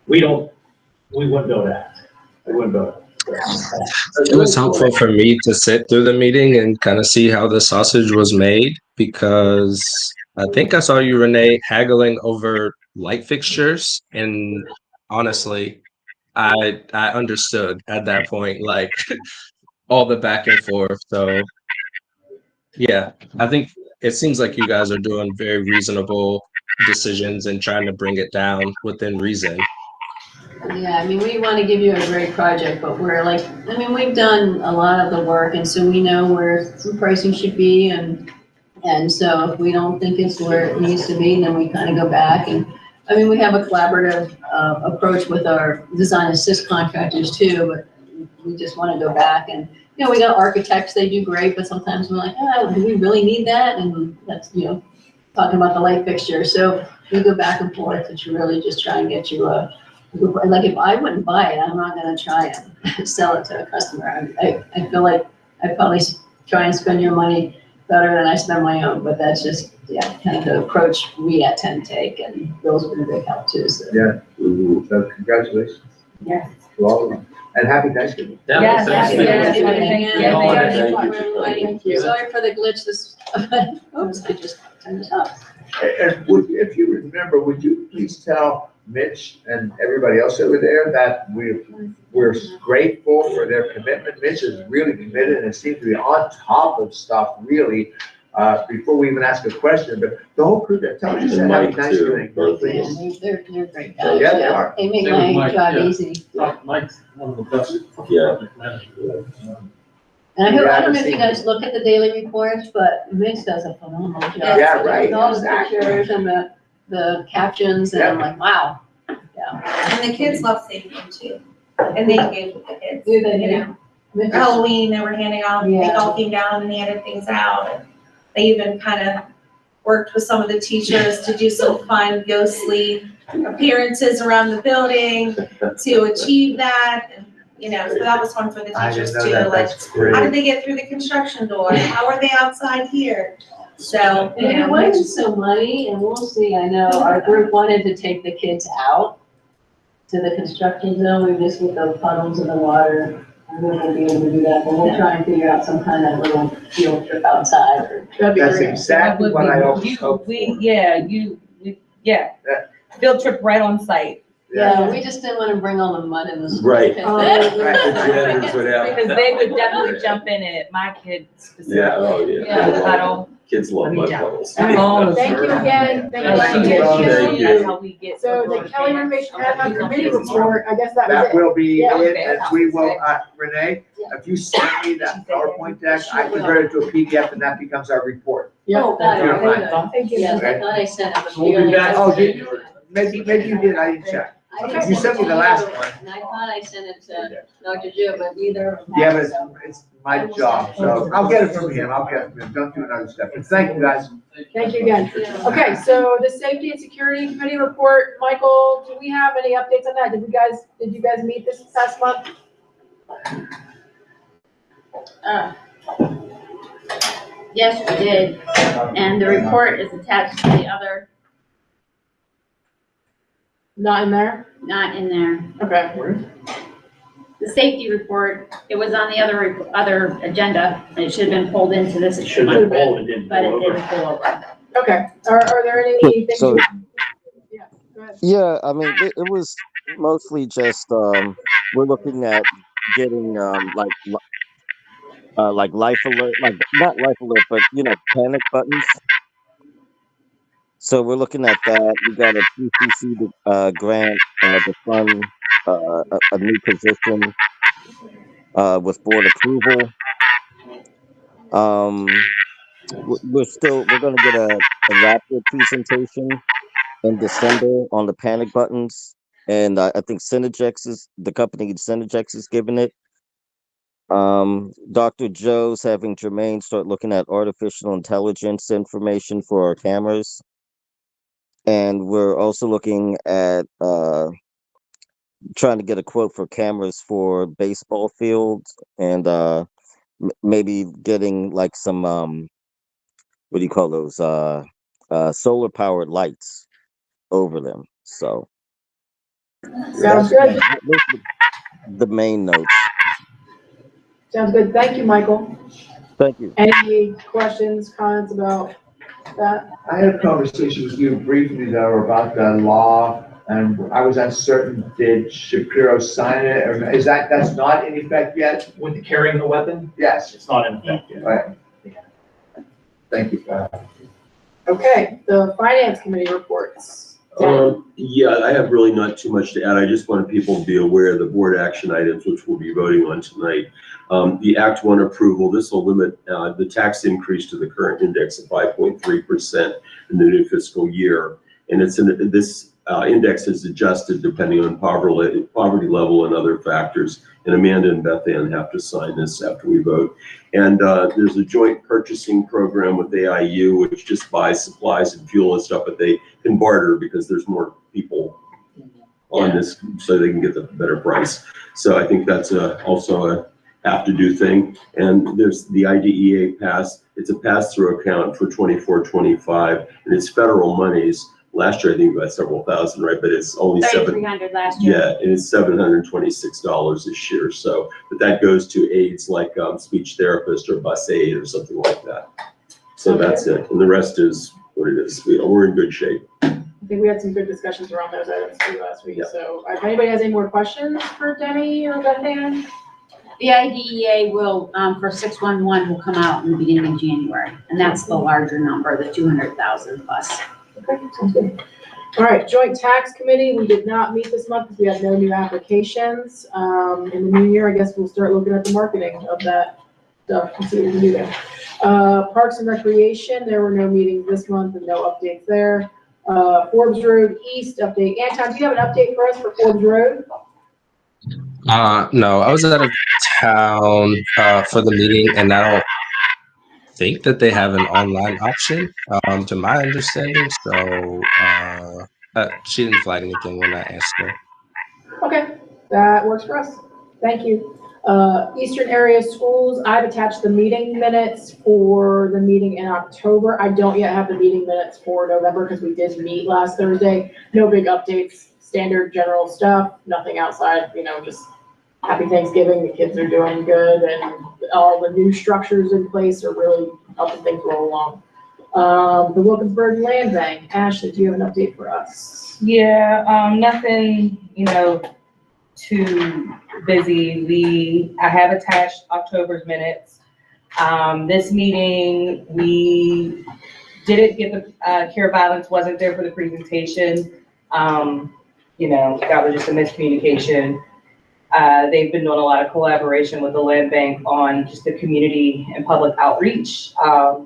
we wouldn't know that. We wouldn't know that. It was helpful for me to sit through the meeting and kind of see how the sausage was made because I think I saw you, Renee, haggling over light fixtures. And honestly, I understood at that point, like all the back and forth. So yeah, I think it seems like you guys are doing very reasonable decisions and trying to bring it down within reason. Yeah, I mean, we want to give you a great project, but we're like, I mean, we've done a lot of the work, and so we know where some pricing should be, and so if we don't think it's where it needs to be, then we kind of go back. And I mean, we have a collaborative approach with our design assist contractors too, but we just want to go back and, you know, we got architects, they do great, but sometimes we're like, oh, do we really need that? And that's, you know, talking about the light fixture. So we go back and forth to really just try and get you like if I wouldn't buy it, I'm not gonna try and sell it to a customer. I feel like I probably try and spend your money better than I spend my own, but that's just, yeah, kind of the approach we at 10 take, and Bill's been a big help too, so. Yeah, so congratulations Yes. to all of them, and happy Thanksgiving. Yes, Thank you. yes, yes. Thank you. Sorry for the glitch this, oops, I just turned it off. And if you remember, would you please tell Mitch and everybody else over there that we're grateful for their commitment. Mitch is really committed and seems to be on top of stuff really, before we even ask a question, but the whole crew there, tell us, happy Thanksgiving. Yeah, they're great guys. Yeah, they are. They make They were my job yeah. easy. Mike's one of the best Yeah. project managers. And I hope, Yeah, I don't know I've if you seen guys look at the daily reports, but Mitch does a phenomenal job. Yeah, right, With all the exactly. pictures and the captions, and I'm like, wow. Yeah. And the kids love saving them too. And they engage with the kids, Do they, you know. Mitch is- Halloween, they were handing out, they Yeah. all came down and handed things out. And they even kind of worked with some of the teachers to do some fun ghostly appearances around the building to achieve that. And, you know, so that was fun for the I teachers didn't too, know that, like, that's great. how did they get through the construction door? How are they outside here? So, you And it know, wasn't so muddy, and we'll see, I know our group wanted to take the kids out to the construction zone, we just with the puddles in the water. I don't know if we'll be able to do that, but we'll try and figure out some kind of little field trip outside or. That'd be That's great. exactly what I always You- hope we- for. Yeah, yeah. Field trip right on site. Yeah, we just didn't want to bring all the mud in the school. Right. Because The janitors would have. Because they would definitely jump in it, my kids specifically. Yeah, oh, yeah. Puddle. Kids love Let me mud jump. puddles. Oh, Thank you again. Thank Thank you. you. That's how we get. So the Kelly Renovation Ad Hoc Committee report, I guess that was That it. will be Yeah. it, and we will, Renee, if you send me that PowerPoint deck, I convert it to a PDF, and that becomes our report. Yeah. Oh, got it. You're Very fine. good. Thank you. Yes, I thought I sent it. So we'll be back. Oh, did you? Maybe you did, I didn't check. I didn't You sent me the last it, one. And I thought I sent it to Dr. Joe, but neither of them. Yeah, have, but so. it's my job, so I'll get it from him, Don't do another step, but thank you, guys. Thank you again. Okay, so the Safety and Security Committee report, Michael, do we have any updates on that? Did you guys meet this past month? Yes, we did, and the report is attached to the other, Not in there? not in there. Okay. The safety report, it was on the other agenda, and it should have been pulled into this. It should have been pulled, it didn't But pull it over. didn't pull over. Okay, are there any things? So- Yeah, go ahead. Yeah, I mean, it was mostly just we're looking at getting like life alert, like not life alert, but panic buttons. So we're looking at that. We got a PCC grant to fund a new position with board approval. We're going to get a rapid presentation in December on the panic buttons, and I think the company Synergex is giving it. Dr. Joe's having Jermaine start looking at artificial intelligence information for our cameras. And we're also looking at trying to get a quote for cameras for baseball fields, and maybe getting like some what do you call those solar powered lights over them. So Sounds good. those are the main notes. Sounds good. Thank you, Michael. Thank you. Any questions, comments about that? I had a conversation with you briefly though about the law, and I was uncertain, did Shapiro sign it, or is that's not in effect yet? With the carrying the weapon, Yes, it's not in effect yet. right. Thank you. Okay, the Finance Committee reports. Yeah, I have really not too much to add. I just wanted people to be aware of the board action items, which we'll be voting on tonight. The Act 1 approval, this will limit the tax increase to the current index of 5.3% in the new fiscal year. And this index is adjusted depending on poverty level and other factors. And Amanda and Beth Ann have to sign this after we vote. And there's a joint purchasing program with AIU, which just buys supplies and fuel and stuff, but they can barter because there's more people on this, so they can get the better price. So I think that's also a have-to-do thing. And there's the IDEA pass. It's a pass-through account for 24-25, and it's federal monies. Last year, I think about several thousand, right? But it's only $3,300 last year. Yeah, and it's $726 this year. So, but that goes to aids like speech therapist or bus aid or something like that. So that's it. And the rest is what it is. We're in good shape. I think we had some good discussions around those items too last week. Yeah. So if anybody has any more questions for Demi or Beth Ann? The IDEA will, for 611 will come out in the beginning of January, and that's the larger number, the 200,000 plus. Okay, sounds good. All right, Joint Tax Committee, we did not meet this month because we had no new applications. In the new year, I guess we'll start looking at the marketing of that stuff and see what we can do there. Parks and Recreation, there were no meetings this month and no updates there. Forbes Road East update. Anton, do you have an update for us for Forbes Road? No, I was out of town for the meeting, and I don't think that they have an online option, to my understanding. So she didn't flag anything when I asked her. Okay, that works for us. Thank you. Eastern Area Schools, I've attached the meeting minutes for the meeting in October. I don't yet have the meeting minutes for November because we did meet last Thursday. No big updates, standard general stuff, nothing outside, just happy Thanksgiving. The kids are doing good and all the new structures in place are really helping things roll along. The Wilkinsburg Land Bank, Ashley, do you have an update for us? Yeah, nothing, too busy. I have attached October's minutes. This meeting, we didn't get the, Cure Violence wasn't there for the presentation. That was just a miscommunication. They've been doing a lot of collaboration with the land bank on just the community and public outreach.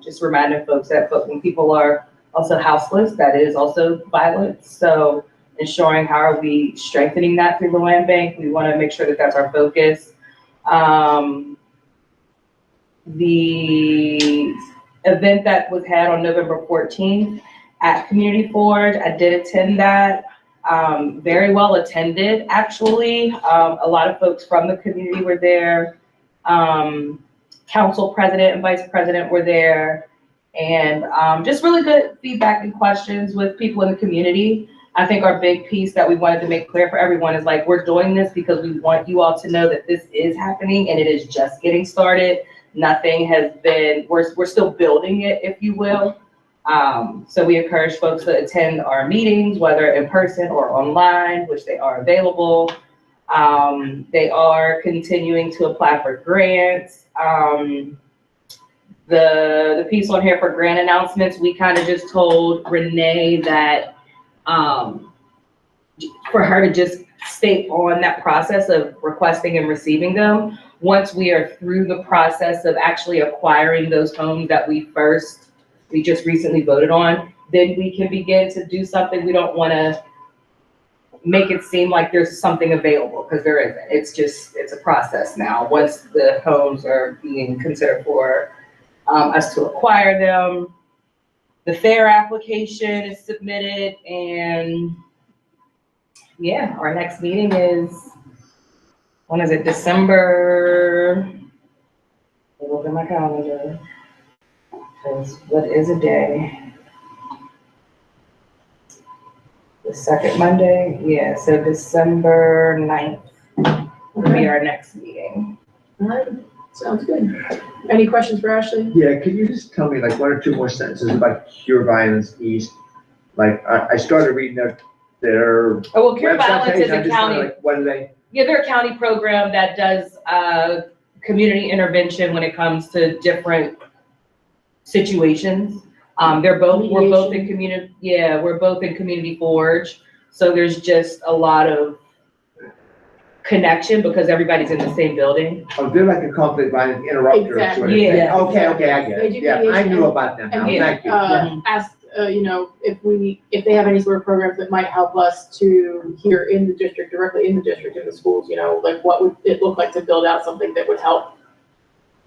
Just reminding folks that when people are also houseless, that is also violence. So ensuring how are we strengthening that through the land bank. We want to make sure that that's our focus. The event that was had on November 14th at Community Forge, I did attend that. Very well attended, actually. A lot of folks from the community were there. Council president and vice president were there. And just really good feedback and questions with people in the community. I think our big piece that we wanted to make clear for everyone is like, we're doing this because we want you all to know that this is happening and it is just getting started. Nothing has been, we're still building it, if you will. So we encourage folks to attend our meetings, whether in person or online, which they are available. They are continuing to apply for grants. The piece on here for grant announcements, we kind of just told Renee that for her to just stay on that process of requesting and receiving them. Once we are through the process of actually acquiring those homes that we just recently voted on, then we can begin to do something. We don't want to make it seem like there's something available, because there isn't. It's a process now. Once the homes are being considered for us to acquire them, the fair application is submitted, and yeah, our next meeting is, when is it? December, look at my calendar. What is a day? The second Monday? Yeah, so December 9th will be our next meeting. All right, sounds good. Any questions for Ashley? Yeah, could you just tell me like one or two more sentences about Cure Violence East? Like, I started reading their Oh, well, Cure website Violence page, is I'm a just county. wondering, like, what are they? Yeah, they're a county program that does community intervention when it comes to different situations. We're both in community. Yeah, we're both in Community Forge. So there's just a lot of connection because everybody's in the same building. Oh, they're like a conflict violence interrupter sort of Exactly. thing. Yeah. Okay, I get it. Yeah, I knew about them now, And we thank you. asked, if they have any sort of programs that might help us to here in the district, directly in the district, in the schools, like what would it look like to build out something that would help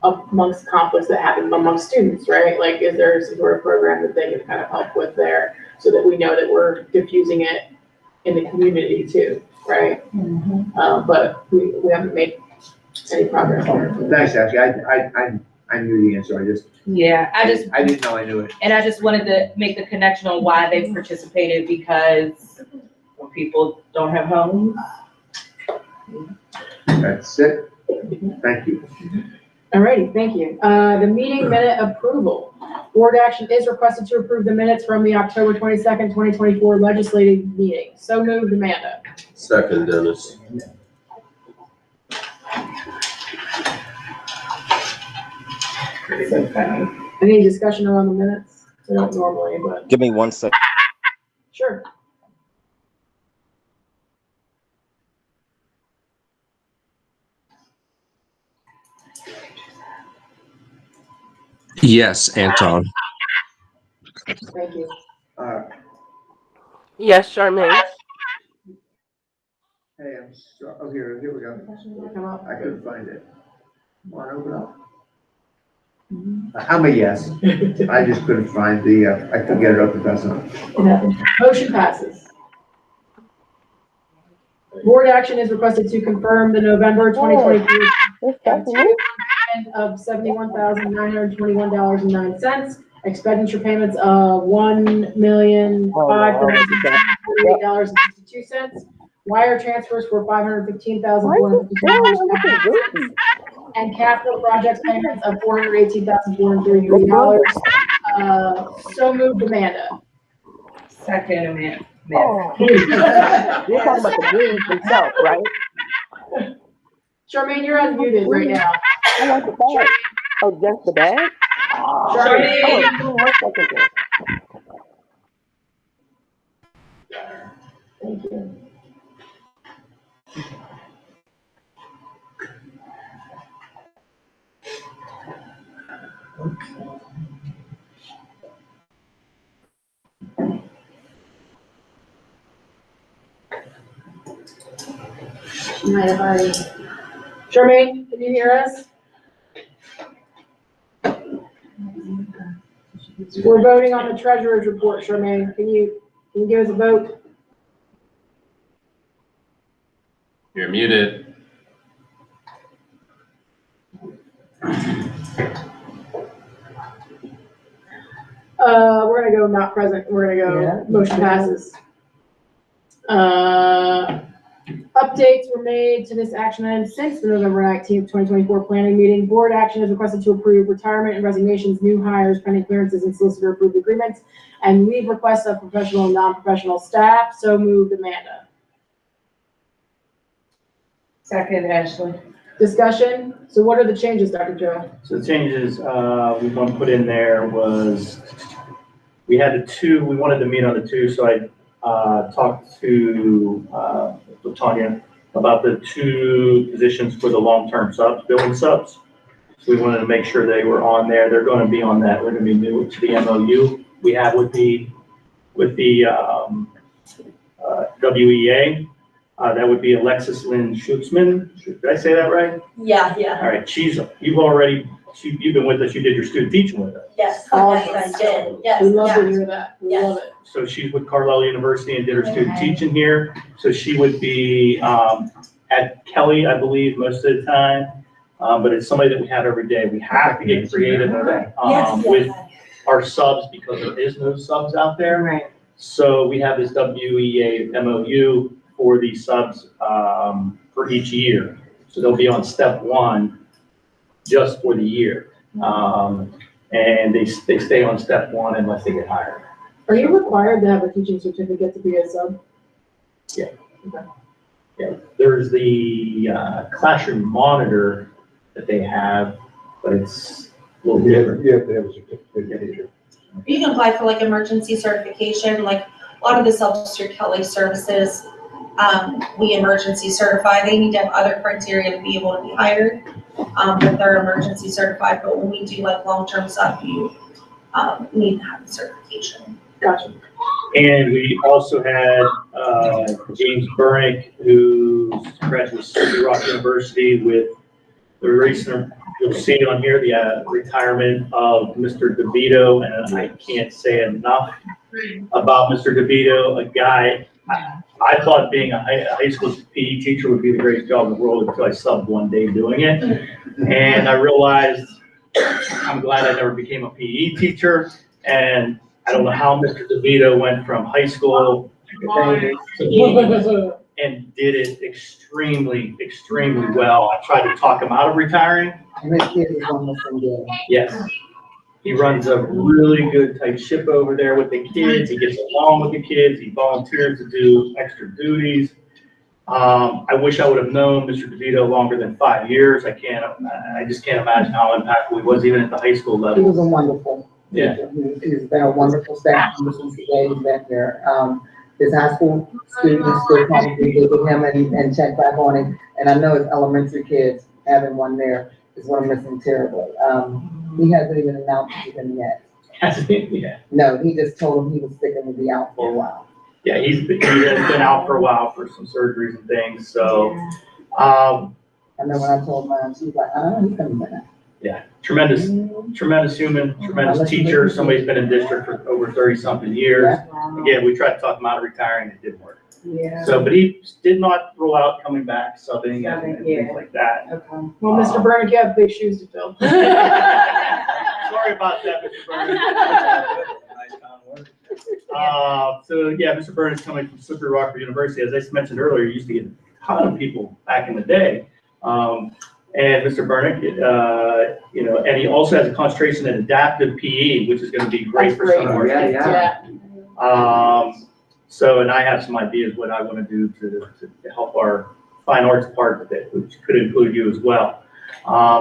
amongst conflicts that happen amongst students, right? Like, is there some sort of program that they can kind of help with there so that we know that we're diffusing it in the community too, right? But we haven't made any progress there. Thanks, Ashley. I knew the answer. I didn't know I knew it. And I just wanted to make the connection on why they participated, because when people don't have homes. That's it. Thank you. Alrighty, thank you. The meeting minute approval. Board action is requested to approve the minutes from the October 22nd, 2024 legislative meeting. So moved, Amanda. Second, Dennis. Any discussion around the minutes? We don't normally, but Give me 1 second. sure. Yes, Anton. Thank you. Yes, Charmaine. Hey, I'm sorry. Oh, here we go. Come up. I couldn't find it. Want to open up? I'm a yes. I just couldn't find I couldn't get it open, that's all. Motion passes. Board action is requested to confirm the November 2023 of $71,921.09. Expenditure payments of $1,548.62. Wire transfers for $515,452. And capital projects payments of $418,433. So moved, Amanda. Second, Amanda. Myth. You're talking about the greens themselves, right? Charmaine, you're unmuted right now. I want the bag. Oh, just the bag? Charmaine. Oh, 1 second there. Thank you. She might have already. Charmaine, can you hear us? We're voting on the treasurer's report, Charmaine. Can you give us a vote? You're muted. We're gonna go not present. We're gonna go motion passes. Updates were made to this action item since the November 19th, 2024 planning meeting. Board action is requested to approve retirement and resignations, new hires, pending clearances, and solicitor approved agreements, and leave requests of professional and non-professional staff. So moved, Amanda. Second, Ashley. Discussion. So what are the changes, Dr. Joe? So the changes we want to put in there was, we had the two, we wanted to meet on the two, so I talked to Tanya about the two positions for the long-term subs, billing subs. So we wanted to make sure they were on there. They're going to be on that. They're going to be new to the MOU we have with the WEA. That would be Alexis Lynn Schutzman. Did I say that right? Yeah, yeah. All right. You've been with us. You did your student teaching with us. Yes, yes, I did. Yes. We love to hear that. We Yes. love it. So she's with Carlisle University and did her student teaching here. So she would be at Kelly, I believe, most of the time. But it's somebody that we have every day. We have to get creative with our subs because there is no subs out there. Right. So we have this WEA MOU for the subs for each year. So they'll be on step one just for the year. And they stay on step one unless they get hired. Are you required to have a teaching certificate to be a sub? Yeah. Okay. Yeah. There's the classroom monitor that they have, but it's a little different. You have to have a certificate. You can apply for like emergency certification, like a lot of the self-serve Kelly services, we emergency certify. They need to have other criteria to be able to be hired, but they're emergency certified. But when we do like long-term stuff, you need to have the certification. Gotcha. And we also had James Burnick, who graduated from Slippery Rock University with the recent, you'll see it on here, the retirement of Mr. DeVito, and I can't say enough about Mr. DeVito, a guy, I thought being a high school PE teacher would be the greatest job in the world until I subbed one day doing it. And I realized I'm glad I never became a PE teacher. And I don't know how Mr. DeVito went from high school to and did it extremely, extremely well. I tried to talk him out of retiring. Yes. He runs a really good tight ship over there with the kids. He gets along with the kids. He volunteers to do extra duties. I wish I would have known Mr. DeVito longer than 5 years. I just can't imagine how impactful he was even at the high school level. He was a wonderful Yeah. teacher. He's been a wonderful staff member since the day he's been here. His high school students still probably visit him and check back on him. And I know his elementary kids, having one there is what I'm missing terribly. He hasn't even announced it to them yet. Hasn't he? Yeah. No, he just told them he was sticking to be out for a while. Yeah, he has been out for a while for some surgeries and things, so. I know when I told mine, she was like, he's coming back. Yeah, tremendous human, tremendous teacher, somebody's been in district for over 30-something years. Again, we tried to talk him out of retiring, it didn't work. Yeah. So, but he did not rule out coming back, subbing and things like that. Okay. Well, Mr. Burnick, you have big shoes to fill. Sorry about that, Mr. Burnick. So yeah, Mr. Burnick's coming from Slippery Rock University. As I mentioned earlier, he used to get a ton of people back in the day. And Mr. Burnick, and he also has a concentration in adaptive PE, which is going to be great for some of our kids. So, and I have some ideas what I want to do to help our fine arts part of it, which could include you as well.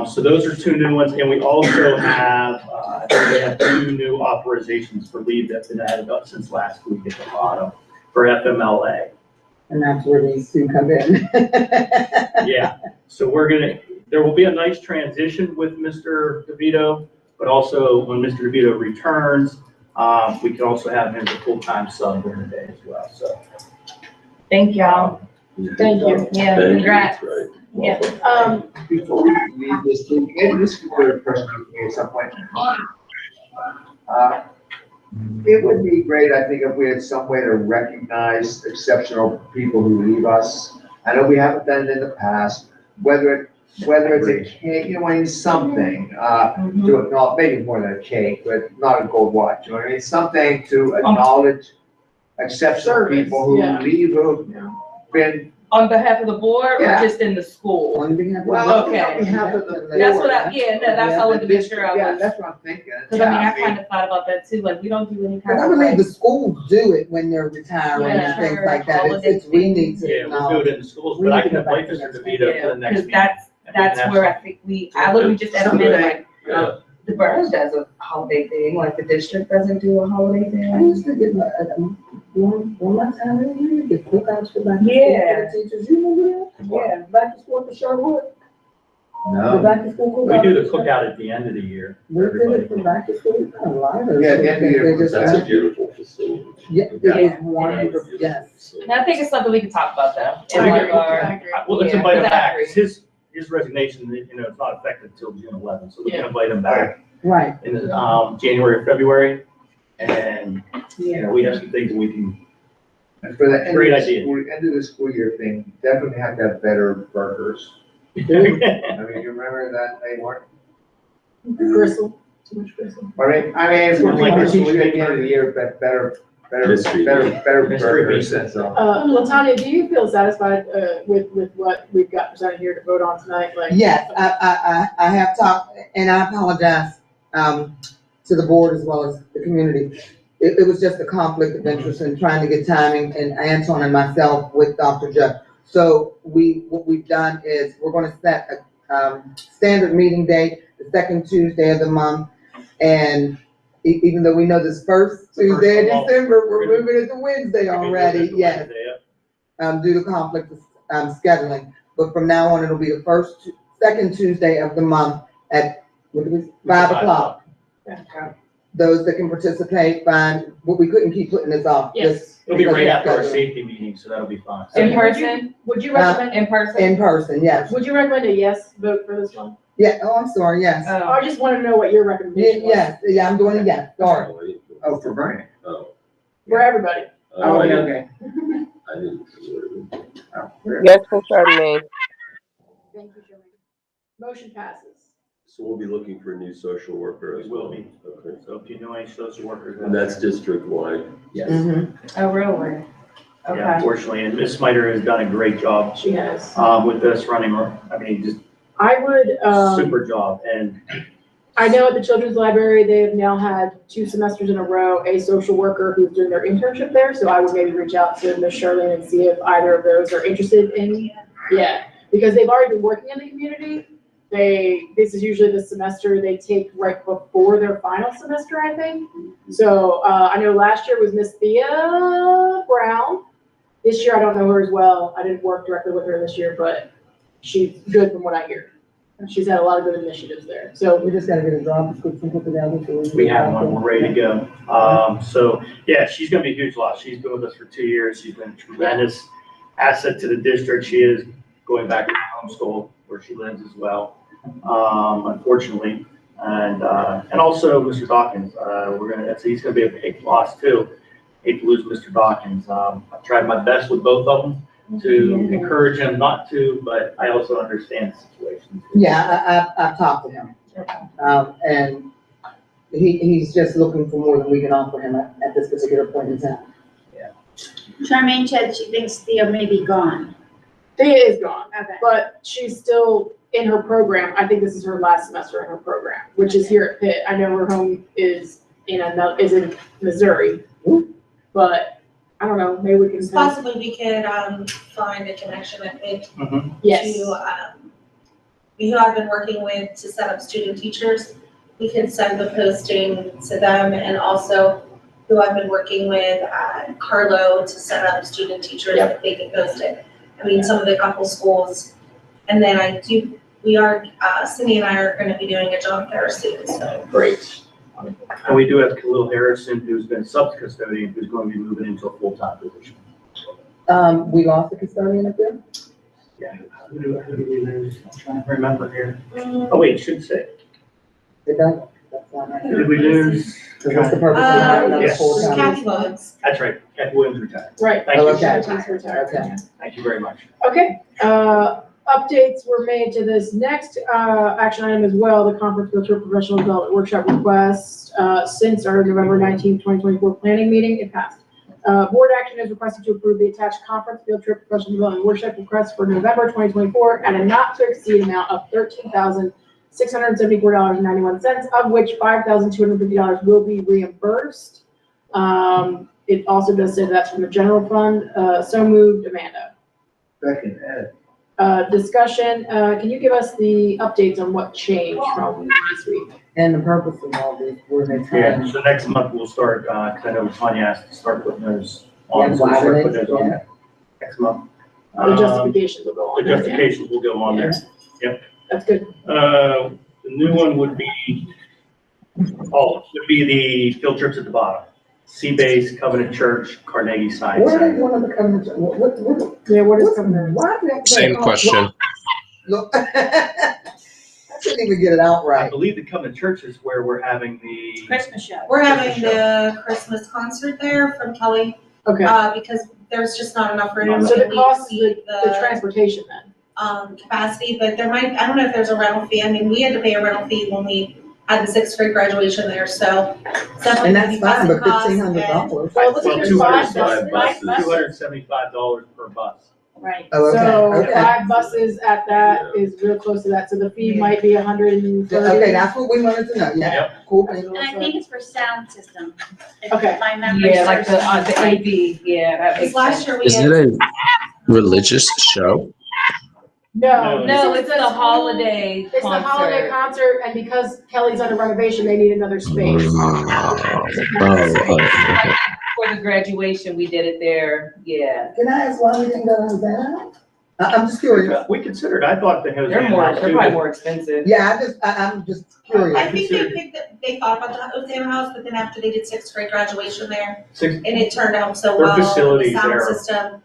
So those are two new ones, and we also have, I think we have 2 new authorizations for leave that's been added up since last week at the bottom for FMLA. And that's where these two come in. Yeah, so there will be a nice transition with Mr. DeVito, but also when Mr. DeVito returns, we can also have him as a full-time sub during the day as well, so. Thank y'all. Thank you. Yeah, Thank you. congrats. Right. Yeah. Before we leave this, maybe this could be a person with me at some point. It would be great, I think, if we had some way to recognize exceptional people who leave us. I know we haven't done it in the past, whether it's a cake, you know, I mean, something, to acknowledge, maybe more than a cake, but not a gold watch, you know what I mean? Something to acknowledge exceptional people who leave, who've been. On behalf of the board or Yeah. just in the school? On behalf of. Well, Okay. on behalf of the board. That's what that's how I wanted to make sure I Yeah, was. that's what I'm thinking. Cause I mean, I kind of thought about that too, like, we don't do any kind But I of. believe the schools do it when they're retiring Yeah, and things sure. like that. Holiday We need to Yeah, we'll do acknowledge. it in the schools, We but need I to can go back invite to Mr. next DeVito for the next Cause meeting. that's where I literally just estimated, like, the borough does a holiday thing, like the district doesn't do a holiday I thing. used to get one time a year, get cookouts for back to school Yeah. for the teachers. You remember that? Yeah. Back to school for Sherwood? The No. back to school We cookout. do the cookout at the end of the year. We did it for back to school, a lot of. Yeah, the end of the year. They just- That's a beautiful facility. Yeah, it is wonderful, yes. And I think it's something we can talk about though. I in one agree. of our- Well, let's Yeah, invite him because I back, agree. 'cause his resignation, you know, it's not effective until June 11th, so we can invite him back Right. in January or February. And, you know, we have some things we can, And for the end Great of the idea. school, end of the school year thing, definitely have to have better burgers. I yeah, mean, you remember that they weren't, Gristle, too much gristle. I mean, if we're like this, we at the end of the year, but better Mystery burgers, and so. Latanya, do you feel satisfied, with what we've got presented here to vote on tonight? Like, Yes, I have talked, and I apologize, to the board as well as the community. It was just a conflict of interest in trying to get timing, and Anton and myself with Dr. Jeff. So what we've done is, we're gonna set a, standard meeting date, the second Tuesday of the month. And even though we know this first Tuesday of December, we're moving it to Wednesday already, yes. Due to conflict of, scheduling. But from now on, it'll be the second Tuesday of the month at, 5 o'clock. Those that can participate, fine, but we couldn't keep putting this off. Yes. it'll be because right of after our scheduling. safety meeting, so that'll be fine. In person? Would you recommend, In person? In person, yes. would you recommend a yes vote for this one? Yeah, oh, I'm sorry, yes. I just wanted to know what your recommendation was. Yeah, I'm doing a yes, sorry. Oh, for Bernie. Oh. For everybody. Oh, I okay. didn't. Yes, for Charmaine. Thank you, Shirley. Motion passes. So we'll be looking for a new social worker as We well. will be. Okay. So if you know any social workers. And that's district-wide. Yes. Oh, really? Yeah, Okay. unfortunately, and Ms. Smiter has done a great job, She has. with us running, I mean, just I would, super job, and I know at the Children's Library, they have now had 2 semesters in a row, a social worker who's doing their internship there, so I would maybe reach out to Ms. Charlene and see if either of those are interested in, because they've already been working in the community. This is usually the semester they take right before their final semester, I think. So, I know last year was Miss Thea Brown. This year, I don't know her as well. I didn't work directly with her this year, but she's good from what I hear. She's had a lot of good initiatives there, so. We just gotta get a job description put together. we have one, we're ready to go. So, yeah, she's gonna be a huge loss. She's been with us for 2 years. She's been a tremendous asset to the district. She is going back to homeschool where she lives as well, unfortunately. And also Mr. Dawkins, he's gonna be a big loss too. Hate to lose Mr. Dawkins. I've tried my best with both of them to encourage him not to, but I also understand the situation. Yeah, I've talked to him. And he's just looking for more than we can offer him at this particular point in time. Charmaine said she thinks Thea may be gone. Thea is gone, Okay. but she's still in her program. I think this is her last semester in her program, which is here at Pitt. I know her home is in Missouri, but I don't know, maybe we can. Possibly we could, find a connection, I think, Yes. to, who I've been working with to set up student teachers. We can send the posting to them, and also who I've been working with, Carlo, to set up student teachers that they can post it. I mean, some of the couple schools, and then Cindy and I are gonna be doing a job fair soon, so. Great. And we do have Khalil Harrison, who's been sub-custodian, who's going to be moving into a full-time position. We lost the custodian up there? Yeah. Who do we lose? I'm trying to remember here. Oh, wait, should say. Did that? That's not right. Did we lose? What's the purpose of having another Yes. full-time? Kathy Williams. That's right. Kathy Williams retired. Right. Thank you. Okay. Okay. Thank you very much. Okay, updates were made to this next, action item as well, the conference field trip professional development workshop request, since our November 19th, 2024 planning meeting, it passed. Board action is requested to approve the attached conference field trip professional development workshop request for November 2024 at a not to exceed amount of $13,674.91, of which $5,250 will be reimbursed. It also does say that's from the general fund, so moved, Amanda. Second, Ed. Discussion, can you give us the updates on what changed from last week? And the purpose of all this, were they Yeah, trying? so next month we'll start, cause I know Tanya asked to start putting those on. Yeah, So we'll why start would putting they? those on Yeah. next month. The justifications will go on. The justifications will go on there. That's good. The new one would be, the field trips at the bottom. Sea-Base, Covenant Church, Carnegie Science What is Center. one of the coming, what? Yeah, what is what's- coming? Why do they? Same question. Look, I couldn't even get it out I right. believe the Covenant Church is where we're having the. Christmas show. We're having the Christmas concert there from Kelly, Okay, because there's just not enough room. so the and we cost is exceed the transportation then? Capacity, but there might, I don't know if there's a rental fee. I mean, we had to pay a rental fee when we had the sixth grade graduation there, so. And that's fine, but $1,500. Well, looks like Well, there's 275 five buses. $275 per bus. Right. Oh, okay, So okay. 5 buses at that is real close to that, so the fee might be 130. Okay, that's what we wanted to know, yeah, Yep. cool. And I think it's for sound system. if Okay. My memory Yeah, like the serves me right. AV, yeah, that makes Because last sense. year we Is had. it a religious show? No, No, it's the holiday It's the holiday concert. concert, and because Kelly's under renovation, they need another space. For the graduation, we did it there, yeah. Can I ask why we didn't go to Hosanna? I'm just curious. We considered, I thought the Hosanna. They're House probably too, more expensive. Yeah, I'm just curious. I think they thought about the Hosanna House, but then after they did sixth grade graduation there, Six, and it turned out so Their well, the facilities sound there are system,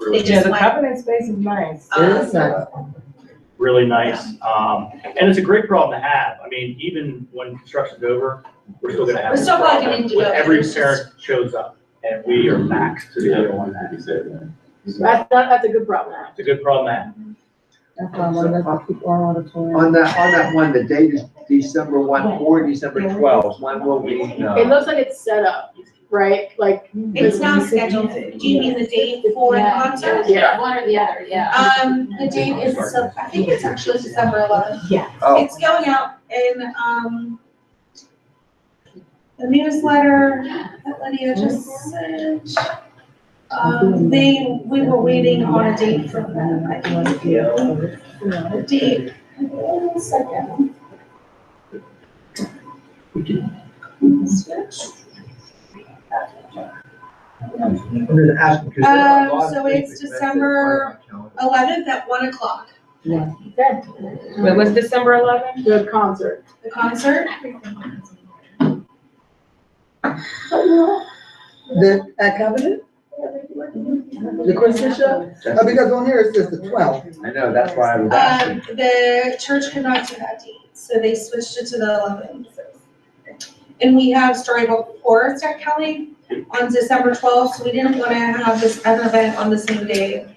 really, they Yeah, just the went. Covenant space is nice. It is nice. really nice. And it's a great problem to have. I mean, even when construction's over, we're still gonna have. We're this still problem plugging into when it. every parent shows up, and we are maxed to the deal on that. That's a good problem to have. It's a good problem to have. That's why I wanted to keep our auditorium. On that one, the date is December 1 or December 12th. When will we know? It looks like it's set up, right? Like. It's now scheduled. Do you mean the date for the concert? Yeah. One or the other, yeah. The date is, I think it's actually December 11th. Yeah. Oh, It's going out in, the newsletter that Lydia just sent. We were waiting on a date from them. I can give you the date. 1 second. So it's December 11th at 1 o'clock. Okay. Wait, what's December 11th? The concert. The concert. At Covenant? The Christmas show? Oh, because on here it says the 12th. I know, that's why I was asking. The church could not do that date, so they switched it to the 11th. And we have Storybook Forest at Kelly on December 12th, so we didn't want to have this other event on the same day.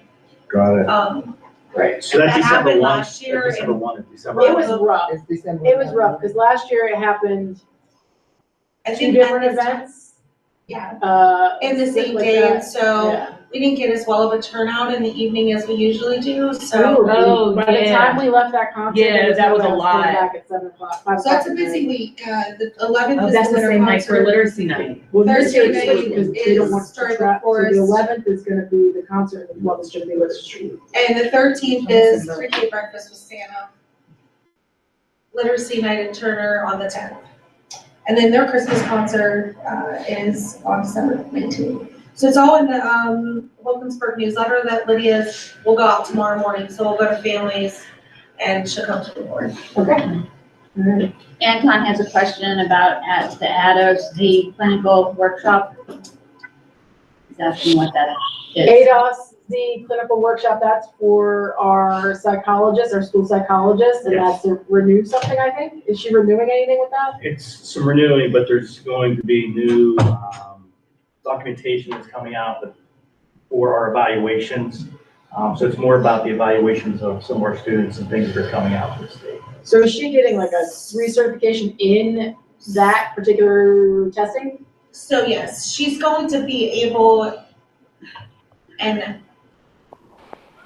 Got it. Right. So that's That December happened 1, last year, December and 1 and December. It was rough. It's December. It was rough, because last year it happened I 2 think different at this time- events. Yeah, Uh. in the same like day, that. so Yeah. we didn't get as well of a turnout in the evening as we usually do, so. By the time we left that concert, Yeah, that was a lot. Back at 7 o'clock. So it's a busy week, the 11th Oh, is that's the the winter same night for concert. literacy night. Well, Thursday Thursday night because they don't want is to Storybook trap. So Forest. the 11th is gonna be the concert, and the 12th is gonna be literacy. And the 13th is 3-day breakfast with Santa. Literacy night in Turner on the 10th. And then their Christmas concert is on December 19th. So it's all in the Wilkinsburg newsletter that Lydia's will go out tomorrow morning. So we'll go to families and she'll come to the board. Okay. Anton has a question about at the ADOS, the clinical workshop. He's asking what that is. ADOS, the clinical workshop, that's for our psychologists, our school psychologists, and Yes. that's to renew something, I think. Is she renewing anything with that? It's some renewing, but there's going to be new documentation that's coming out for our evaluations. So it's more about the evaluations of some of our students and things that are coming out for the state. So is she getting like a recertification in that particular testing? So yes, she's going to be able, and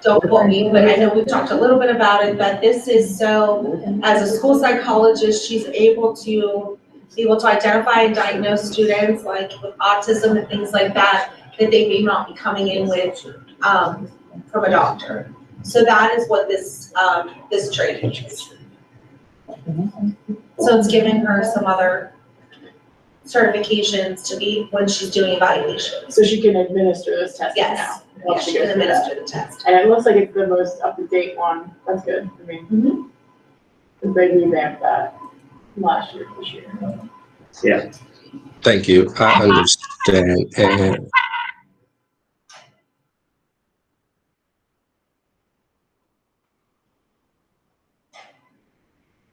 don't quote me, but I know we've talked a little bit about it, but this is so, as a school psychologist, she's able to identify and diagnose students like with autism and things like that they may not be coming in with from a doctor. So that is what this this training is. So it's giving her some other certifications to be when she's doing evaluations. So she can administer this test now? Yes, once she goes can through that. administer the test. And it looks like it's the most up-to-date one. That's good. I mean, they revamped that last year, this year. Yeah. Thank you. I understand. And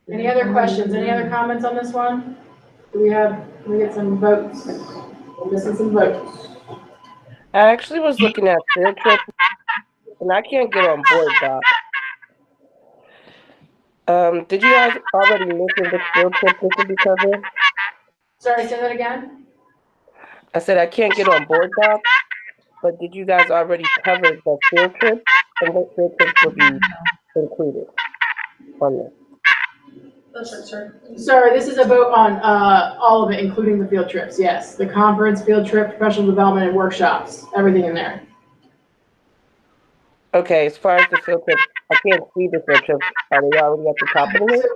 Any other questions? Any other comments on this one? Can we get some votes? We're missing some votes. I actually was looking at field trip, and I can't get on board, Doc. Did you guys already mention the field trip this would be covered? Sorry, say that again? I said I can't get on board, Doc, but did you guys already cover the field trip, and what field trips will be included on this? Sorry, this is a vote on all of it, including the field trips, yes. The conference, field trip, professional development, and workshops, everything in there. Okay, as far as the field trip, I can't see the field trip. Are they already at the top of the list?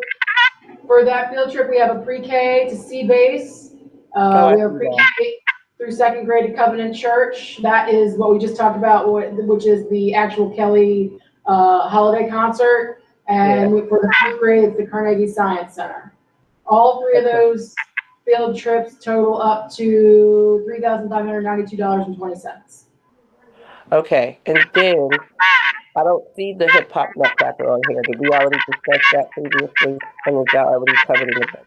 For that field trip, we have a pre-K to C-base. We have pre-K through second grade to Covenant Church. That is what we just talked about, which is the actual Kelly holiday concert. And for the fourth grade, it's the Carnegie Science Center. All three of those field trips total up to $3,592.20. Okay, and then I don't see the hip hop nutcracker on here. Did we already discuss that previously? And is that already covered in the budget?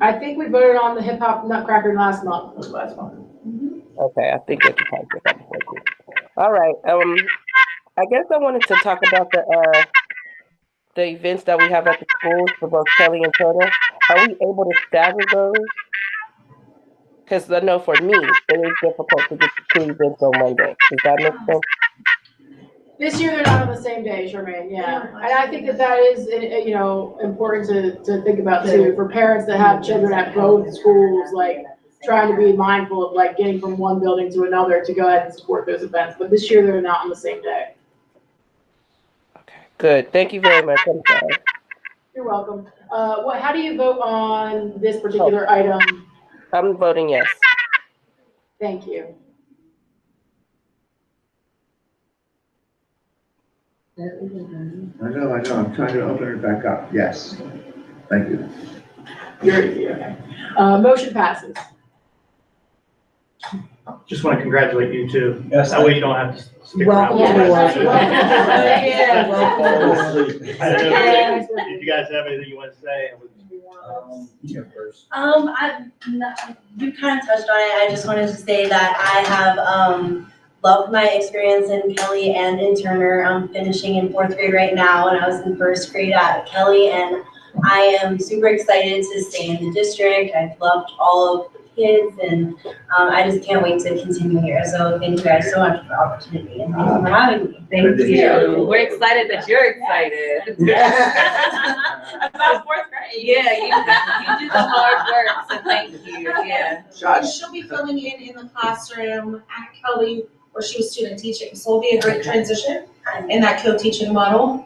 I think we voted on the hip hop nutcracker last month. Okay, I think it's time for that before too. All right, I guess I wanted to talk about the events that we have at the schools for both Kelly and Turner. Are we able to stagger those? Because I know for me, it is difficult to get the 2 events on one day. Does that make sense? This year, they're not on the same day, Charmaine, yeah. And I think that is, important to think about too, for parents that have children at both schools, like trying to be mindful of like getting from one building to another to go ahead and support those events. But this year, they're not on the same day. Good, thank you very much. I'm sorry. You're welcome. How do you vote on this particular item? I'm voting yes. Thank you. I know, I'm trying to open it back up, yes. Thank you. Okay. Motion passes. Just want to congratulate you too. Yes. That way you don't have to stick around. Welcome. I don't know, if you guys have anything you want to say? You kind of touched on it. I just wanted to say that I have loved my experience in Kelly and in Turner. I'm finishing in 4th grade right now, and I was in 1st grade at Kelly, and I am super excited to stay in the district. I've loved all of the kids, and I just can't wait to continue here. So thank you guys so much for the opportunity, and thanks for having me. Thank you. We're excited that you're excited. About fourth grade. Yeah, you do the hard work, so thank you, yeah. She'll be filling in the classroom at Kelly, where she was student teaching, so it'll be a great transition in that co-teaching model,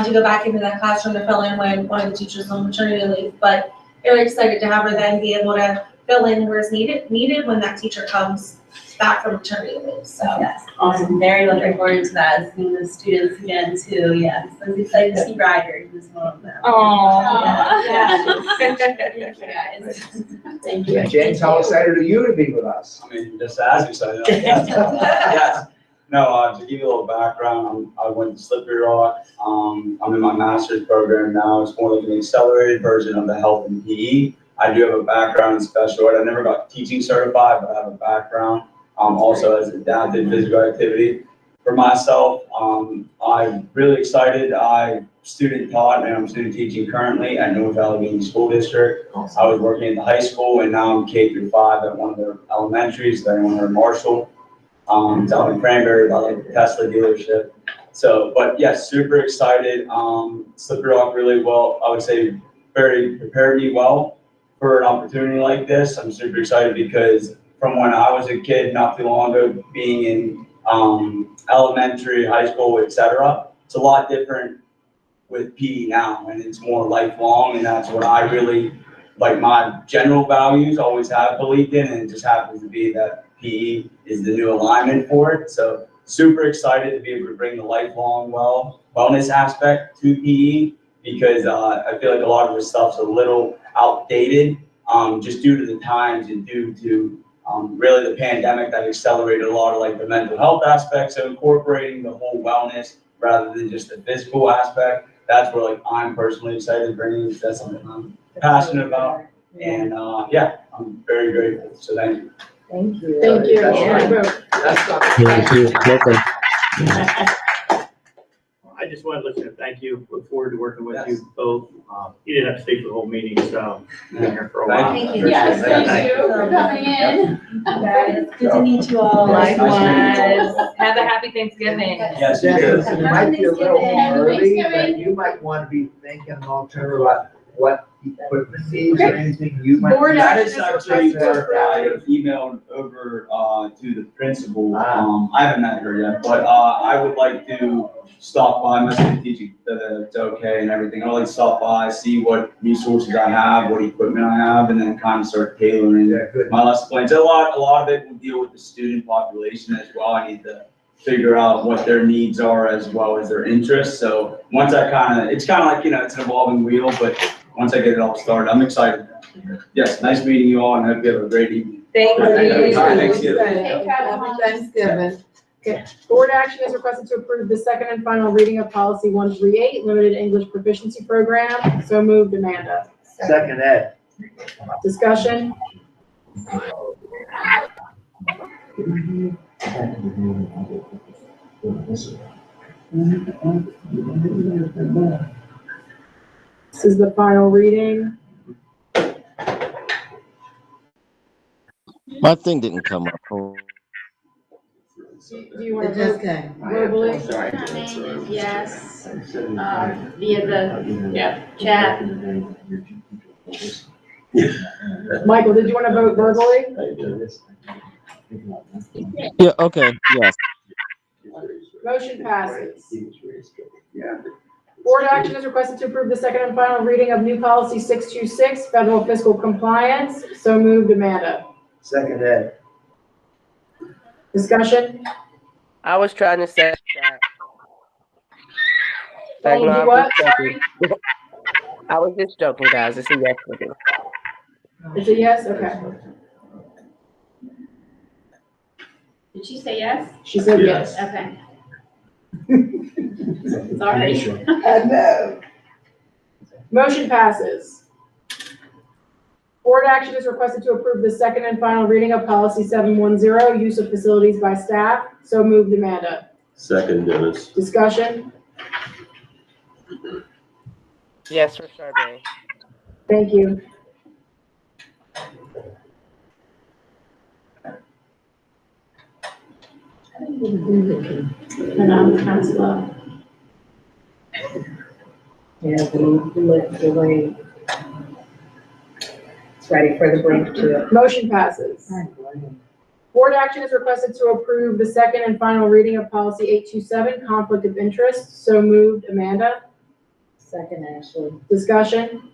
to go back into that classroom to fill in when one of the teachers is on maternity leave, but very excited to have her then be able to fill in where it's needed when that teacher comes back from maternity leave, so. Yes, awesome, very looking forward to that, seeing the students again too, yes, I was excited to see Ryder as one of them. Aww. Thank you guys. Thank you. And James, how excited are you to be with us? I mean, just as excited. Yes. No, to give you a little background, I went to Slippery Rock. I'm in my master's program now. It's more like an accelerated version of the health and PE. I do have a background in special ed. I never got teaching certified, but I have a background also as adaptive physical activity. For myself, I'm really excited. I student taught and I'm student teaching currently at North Allegheny School District. I was working at the high school and now I'm K through 5 at one of their elementaries, then one in Marshall. It's out in Cranberry by like the Tesla dealership. So, but yes, super excited. Slippery Rock really well, I would say very prepared me well for an opportunity like this. I'm super excited because from when I was a kid, not too long ago, being in elementary, high school, etc., it's a lot different with PE now, and it's more lifelong, and that's what I really, like my general values always have believed in, and it just happens to be that PE is the new alignment for it. So super excited to be able to bring the lifelong wellness aspect to PE because I feel like a lot of this stuff's a little outdated just due to the times and due to really the pandemic that accelerated a lot of like the mental health aspects of incorporating the whole wellness rather than just the physical aspect. That's where like I'm personally excited to bring in. That's something I'm passionate about. And yeah, I'm very grateful. So thank you. Thank you. Thank you. Thank you. Welcome. I just wanted to listen, thank you, look forward to working with you both. You didn't have to stay for the whole meeting, so you've been here for a while. Thank you. Yes, thank you for coming in. Guys, good to meet you all. Likewise. Have a happy Thanksgiving. Yes, it might be a little early, but you might want to be thinking long term about what equipment needs or anything you might. That is actually where I emailed over to the principal. I haven't met her yet, but I would like to stop by. My student teaching that it's okay and everything. I'd like to stop by, see what resources I have, what equipment I have, and then kind of start tailoring my lesson plans. A lot of it will deal with the student population as well. I need to figure out what their needs are as well as their interests. So once I it's kind of like, it's an evolving wheel, but once I get it all started, I'm excited. Yes, nice meeting you all and I hope you have a great evening. Thank you. Happy Thanksgiving. Okay, board action is requested to approve the second and final reading of policy 138, limited English proficiency program. So moved, Amanda. Second Ed. Discussion? This is the final reading. My thing didn't come up. Do you want to vote verbally? Yes, via the chat. Michael, did you want to vote verbally? Yeah, okay, yes. Motion passes. Board action is requested to approve the second and final reading of new policy 626, federal fiscal compliance. So moved, Amanda. Second Ed. Discussion? I was trying to say that. You what? Sorry. I was just joking, guys. It's a yes for me. It's a yes? Okay. Did she say yes? She said yes. Okay. Sorry. No. Motion passes. Board action is requested to approve the second and final reading of policy 710, use of facilities by staff. So moved, Amanda. Second, Dennis. Discussion? Yes for Charmaine. Thank you. And I'm kind of slow. Yeah, the way. It's ready for the break too. Motion passes. Board action is requested to approve the second and final reading of policy 827, conflict of interest. So moved, Amanda. Second, Ashley. Discussion?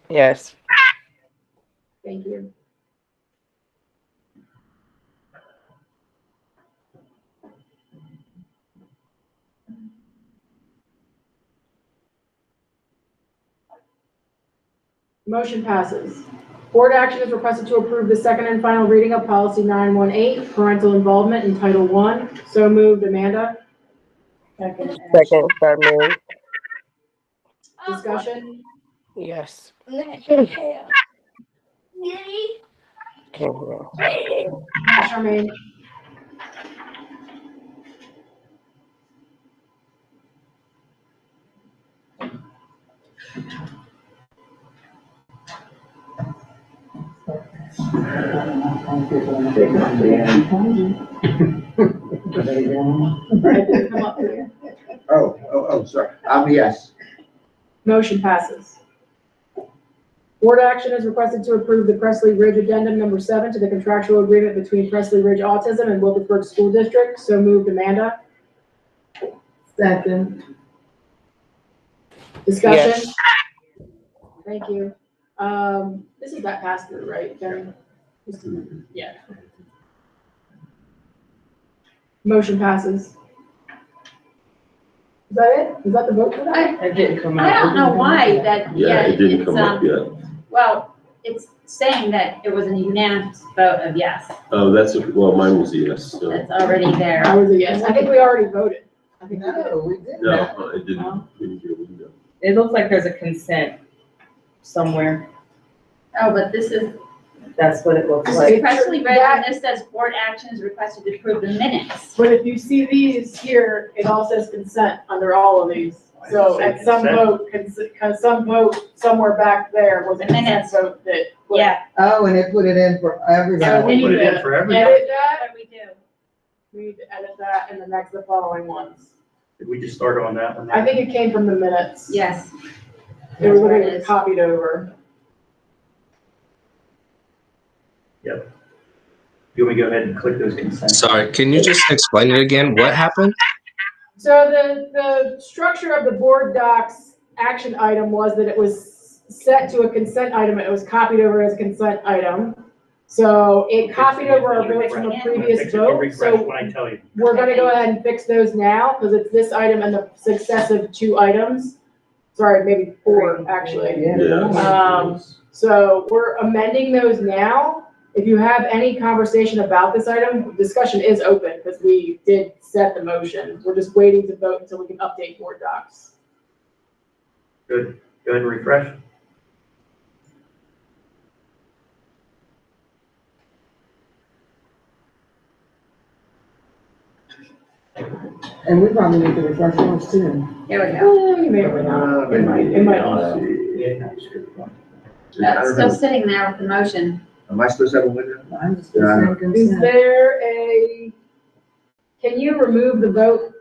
Yes. Thank you. Motion passes. Board action is requested to approve the second and final reading of policy 918, parental involvement in Title I. So moved, Amanda. Second, Second, Charmaine. Discussion? Yes. Charmaine? Oh, sorry. Yes. Motion passes. Board action is requested to approve the Presley Ridge Addendum Number 7 to the contractual agreement between Presley Ridge Autism and Wilkinsburg School District. So moved, Amanda. Second. Discussion? Yes. Thank you. This is that pass-through, right, Karen? Yeah. Motion passes. Is that it? Is that the vote for that? It didn't come out. I don't know why that, Yeah, it didn't it's, come up yet. well, it's saying that it was a unanimous vote of yes. Oh, well, mine was a yes, so. That's already there. I was a yes. I think we already voted. I think we did. No, we didn't. No, it didn't get a window. It looks like there's a consent somewhere. Oh, but this is, That's what it looks this like. is Presley Ridge, and this says board actions requested to approve the minutes. But if you see these here, it all says consent under all of these. So at some vote, some vote somewhere back there was a consent vote that. Yeah. Oh, and they put it in for everybody. We Put need it in to for everybody. edit that. What do we do? We need to edit that in the following ones. Did we just start on that one? I think it came from the minutes. Yes. It was literally copied over. Yep. You want me to go ahead and click those consents? Sorry, can you just explain it again? What happened? So the structure of the board docs action item was that it was set to a consent item, and it was copied over as a consent item. So it copied over our votes from a previous vote, Refresh so when I tell you. we're gonna go ahead and fix those now, because it's this item and the successive 2 items. Sorry, maybe 4, actually. Yeah. So we're amending those now. If you have any conversation about this item, discussion is open, because we did set the motion. We're just waiting to vote until we can update board docs. Good. Go ahead and refresh. And we probably need to refresh those too. Here we go. You may or may not. It might not. That's still sitting there with the motion. Am I supposed to have a window? I'm just saying Is consent. there can you remove the vote,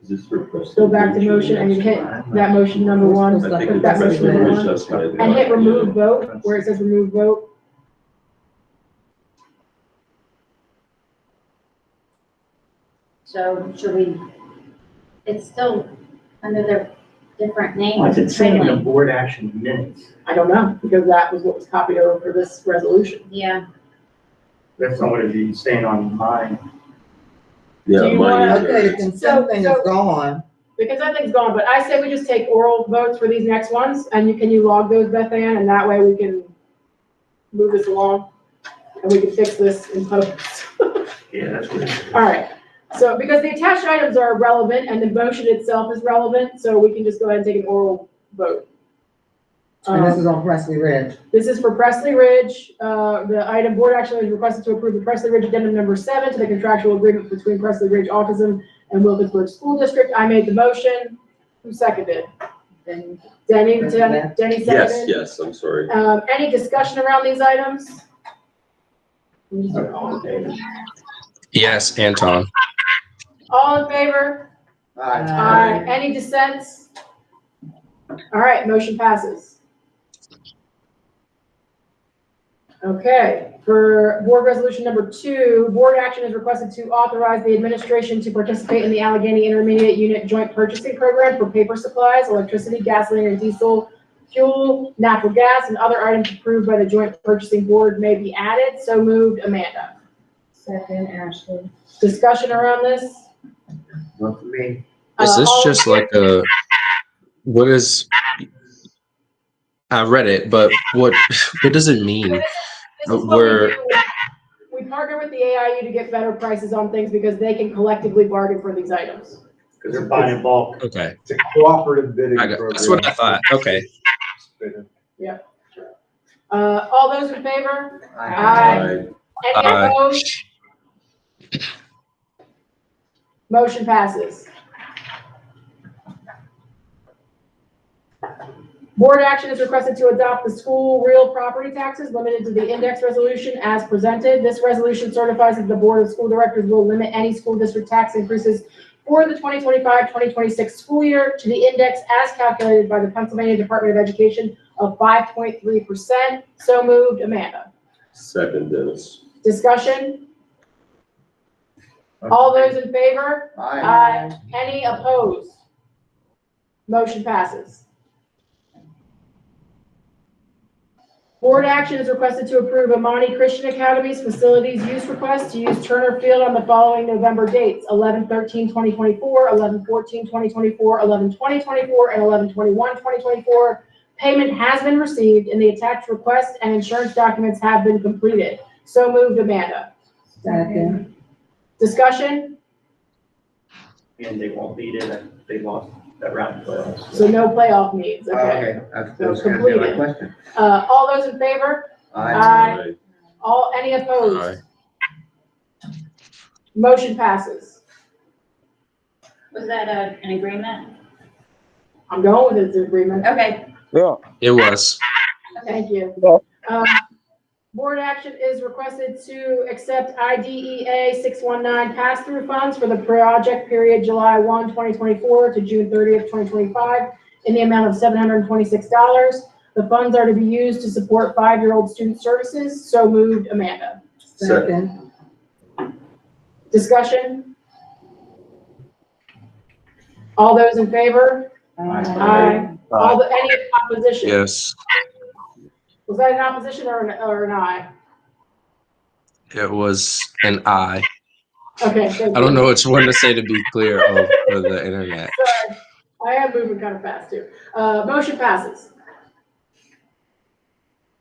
Is this for Presley go back to Ridge? motion and hit that motion number 1, I think put it's that Presley motion number Ridge, 1, that's what I and hit thought, remove yeah. vote, where it says remove vote. So should we, it's still under their different names. What's it saying in the board action minutes? I don't know, because that was what was copied over for this resolution. Yeah. That's not what it's saying on mine. Yeah, Do you mine is. Okay, the consent thing is gone. The consent thing's gone, but I say we just take oral votes for these next ones, and can you log those, Beth Ann, and that way we can move this along, and we can fix this in post. Yeah, that's what it is. All right, so because the attached items are relevant and the motion itself is relevant, so we can just go ahead and take an oral vote. And this is on Presley Ridge. This is for Presley Ridge. The item board action is requested to approve the Presley Ridge Addendum Number 7 to the contractual agreement between Presley Ridge Autism and Wilkinsburg School District. I made the motion. Who seconded? Denny seconded? Yes, I'm sorry. Any discussion around these items? Yes, Anton. All in favor? Aye. Any dissents? All right, motion passes. Okay, for board resolution number 2, board action is requested to authorize the administration to participate in the Allegheny Intermediate Unit Joint Purchasing Program for paper supplies, electricity, gasoline, and diesel fuel, natural gas, and other items approved by the Joint Purchasing Board may be added. So moved, Amanda. Second, Ashley. Discussion around this? Not for me. Is this all in just like what is, I read it, but what does it mean? This is what we do. We partner with the AIU to get better prices on things because they can collectively bargain for these items. Because they're buying in bulk. Okay. It's a cooperative bidding program. That's what I thought. Okay. Yep. All those in favor? Aye. Any opposed? Motion passes. Board action is requested to adopt the school real property taxes limited to the index resolution as presented. This resolution certifies that the Board of School Directors will limit any school district tax increases for the 2025-2026 school year to the index as calculated by the Pennsylvania Department of Education of 5.3%. So moved, Amanda. Second, Dennis. Discussion? All those in favor? Aye. Any opposed? Motion passes. Board action is requested to approve Amani Christian Academy's facilities use request to use Turner Field on the following November dates: 11/13/2024, 11/14/2024, 11/20/2024, and 11/21/2024. Payment has been received and the attached request and insurance documents have been completed. So moved, Amanda. Second. Discussion? And they won't beat it, they lost that round of playoffs. So no playoff needs, okay. Okay, that So was gonna be my completed. question. All those in favor? Aye. Any opposed? Motion passes. Was that an agreement? I'm going with this agreement. Okay. Yeah. It was. Thank you. Board action is requested to accept IDEA 619 pass-through funds for the project period July 1, 2024 to June 30th, 2025 in the amount of $726. The funds are to be used to support 5-year-old student services. So moved, Amanda. Second. Discussion? All those in favor? Aye. Any opposition? Yes. Was that an opposition or an aye? It was an I. Okay. I don't know which one to say to be clear of the internet. Sorry. I am moving kind of fast too. Motion passes.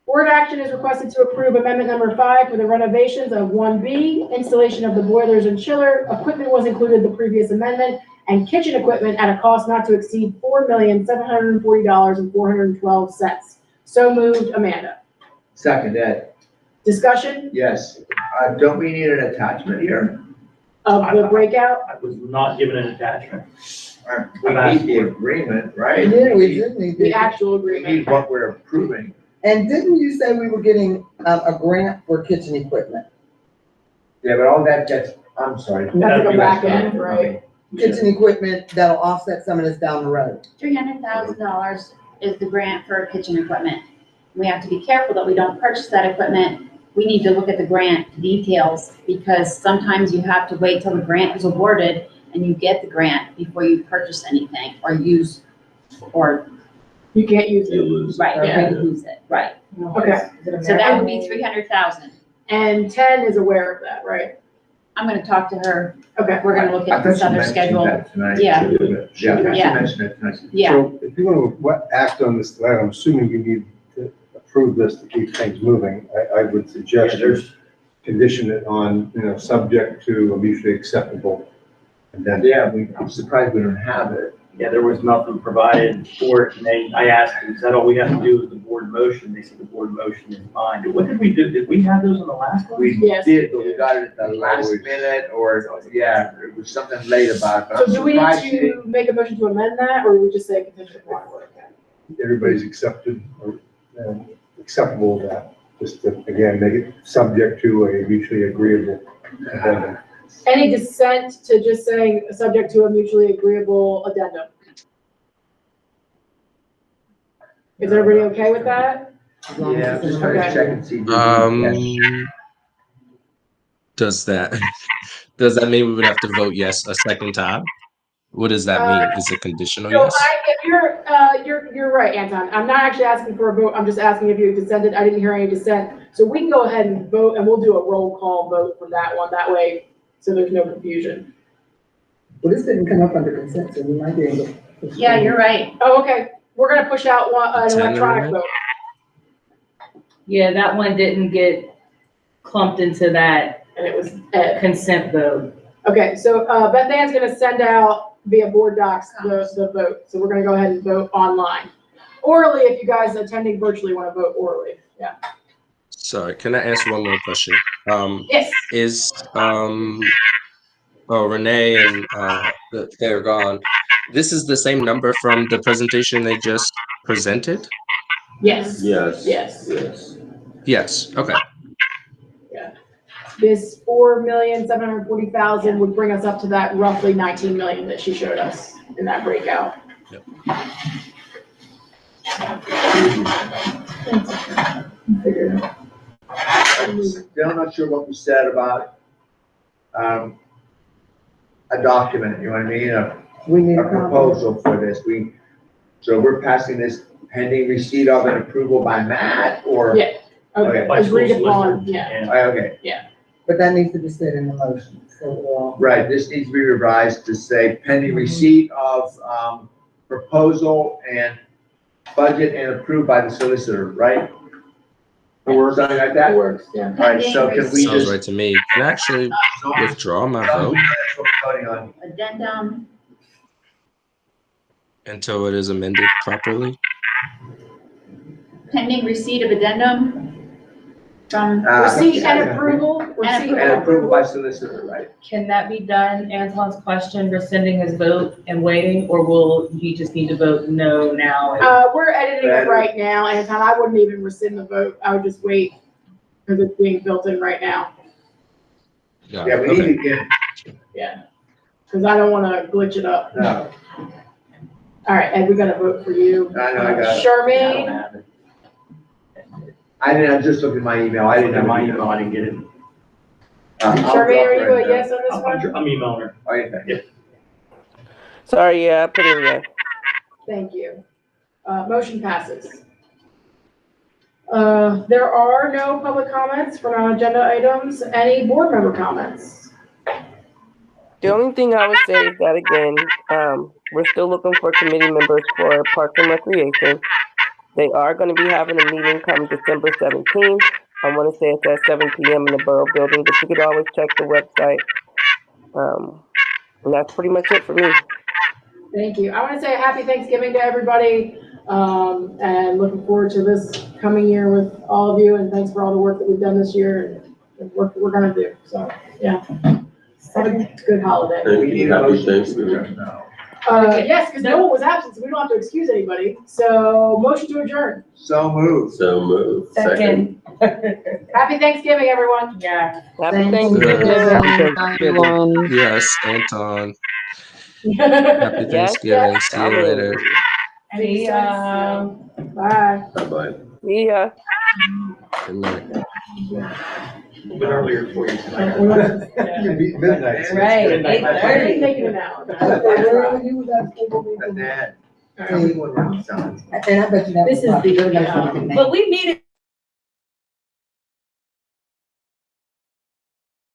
Board action is requested to approve amendment number 5 for the renovations of 1B, installation of the boilers and chiller. Equipment was included in the previous amendment, and kitchen equipment at a cost not to exceed $4,740,412. So moved, Amanda. Second, Ed. Discussion Yes. Don't we need an attachment here? of the breakout? I was not given an attachment. We need the agreement, right? Yeah, we did need The the, actual We agreement. need what we're approving. and didn't you say we were getting a grant for kitchen equipment? Yeah, but all that gets, I'm sorry. That's the back end, right? Kitchen equipment that'll offset some of this down the road. $300,000 is the grant for kitchen equipment. We have to be careful that we don't purchase that equipment. We need to look at the grant details because sometimes you have to wait till the grant is awarded and you get the grant before you purchase anything or use, or. You can't use it. Right, you Yeah. can't use it, right. Okay. So that would be 300,000. And 10 is aware of that, right? I'm gonna talk to her. Okay. We're gonna look I at thought this you other mentioned schedule. that tonight. Yeah. Yeah, she Yeah. mentioned it tonight. Yeah. So if you want to act on this tonight, I'm assuming you need to approve this to keep things moving. I would suggest you condition it on, subject to a mutually acceptable. And then. Yeah, I'm surprised we don't have it. Yeah, there was nothing provided for it, and I asked them, is that all we have to do with the board motion? They said the board motion is fine. What did we do? Did we have those on the last one? We Yes. did, but we got it at the last minute, or, yeah, it was something late about it. but So I'm do we need surprised to make a motion to amend that, or we just say contingent upon? everybody's accepted or acceptable of that. Just to, again, make it subject to a mutually agreeable addendum. Any dissent to just saying subject to a mutually agreeable addendum? Is everybody okay with that? Yeah, just trying to check and see. Does that mean we would have to vote yes a second time? What does that mean? Is it conditional So yes? if you're right, Anton. I'm not actually asking for a vote. I'm just asking if you dissented. I didn't hear any dissent. So we can go ahead and vote, and we'll do a roll call vote for that one. That way, so there's no confusion. Well, this didn't come up under consent, so we might be able to. Yeah, you're right. Oh, okay. We're gonna push out an electronic vote. Yeah, that one didn't get clumped into that, and it was consent vote. Okay, so Beth Ann's gonna send out via board docs the vote. So we're gonna go ahead and vote online. Orally, if you guys attending virtually want to vote orally, yeah. Sorry, can I ask one more question? Yes. Is Renee and they're gone. This is the same number from the presentation they just presented? Yes. Yes. Yes. Yes. Yes, okay. Yeah. This 4,740,000 would bring us up to that roughly 19 million that she showed us in that breakout. Yep. Still not sure what we said about, a document, you know what I mean? We need A proposal for this. So we're passing this pending receipt of an approval by Matt or? Yeah. Okay. Okay. Agreed upon. Yeah. Okay. Yeah. But that needs to be said in the motion, so, Right, this needs to be revised to say pending receipt of, proposal and budget and approved by the solicitor, right? Or something like that? Works, yeah. All right, so can we Sounds just? right to me. Can I actually withdraw my vote That's what we're voting on. Addendum, until it is amended properly? pending receipt of addendum from. Receipt and approval. Receipt And approval by solicitor, right? Can that be done, Anton's question, rescinding his vote and waiting, or will you just need to vote no now? We're editing it right now, Anton. I wouldn't even rescind the vote. I would just wait because it's being built in right now. Yeah, we need to get, Yeah. Because I don't want to glitch it up. no, All right, Ed, we got to vote for you. I know, I got it. Charmaine, I just looked at my email, I didn't have my email. I didn't get it. Charmaine, are you a yes on this one? I'm emailing her. Okay. Sorry, yeah, I put in yes. Thank you. Motion passes. There are no public comments for non-agenda items. Any board member comments? The only thing I would say is that again, we're still looking for committee members for Parks and Recreation. They are going to be having a meeting come December 17th. I want to say it's at 7 p.m. in the Borough building, but you could always check the website. And that's pretty much it for me. Thank you. I want to say happy Thanksgiving to everybody, and looking forward to this coming year with all of you, and thanks for all the work that we've done this year and the work that we're going to do. So, yeah. Have a good holiday. Thank you. Happy Thanksgiving. Yes, because no one was absent, so we don't have to excuse anybody. So, motion to adjourn. So moved. So moved. Second. Happy Thanksgiving, everyone. Yeah. Happy Thanksgiving. Yes, Anton. Happy Thanksgiving. See you later. See ya. Bye. Bye-bye. See ya. Good night. A little bit earlier for you tonight. Midnight. Right, Midnight. 8:30. Taking it out. And then, and I bet you that. This is the, but we needed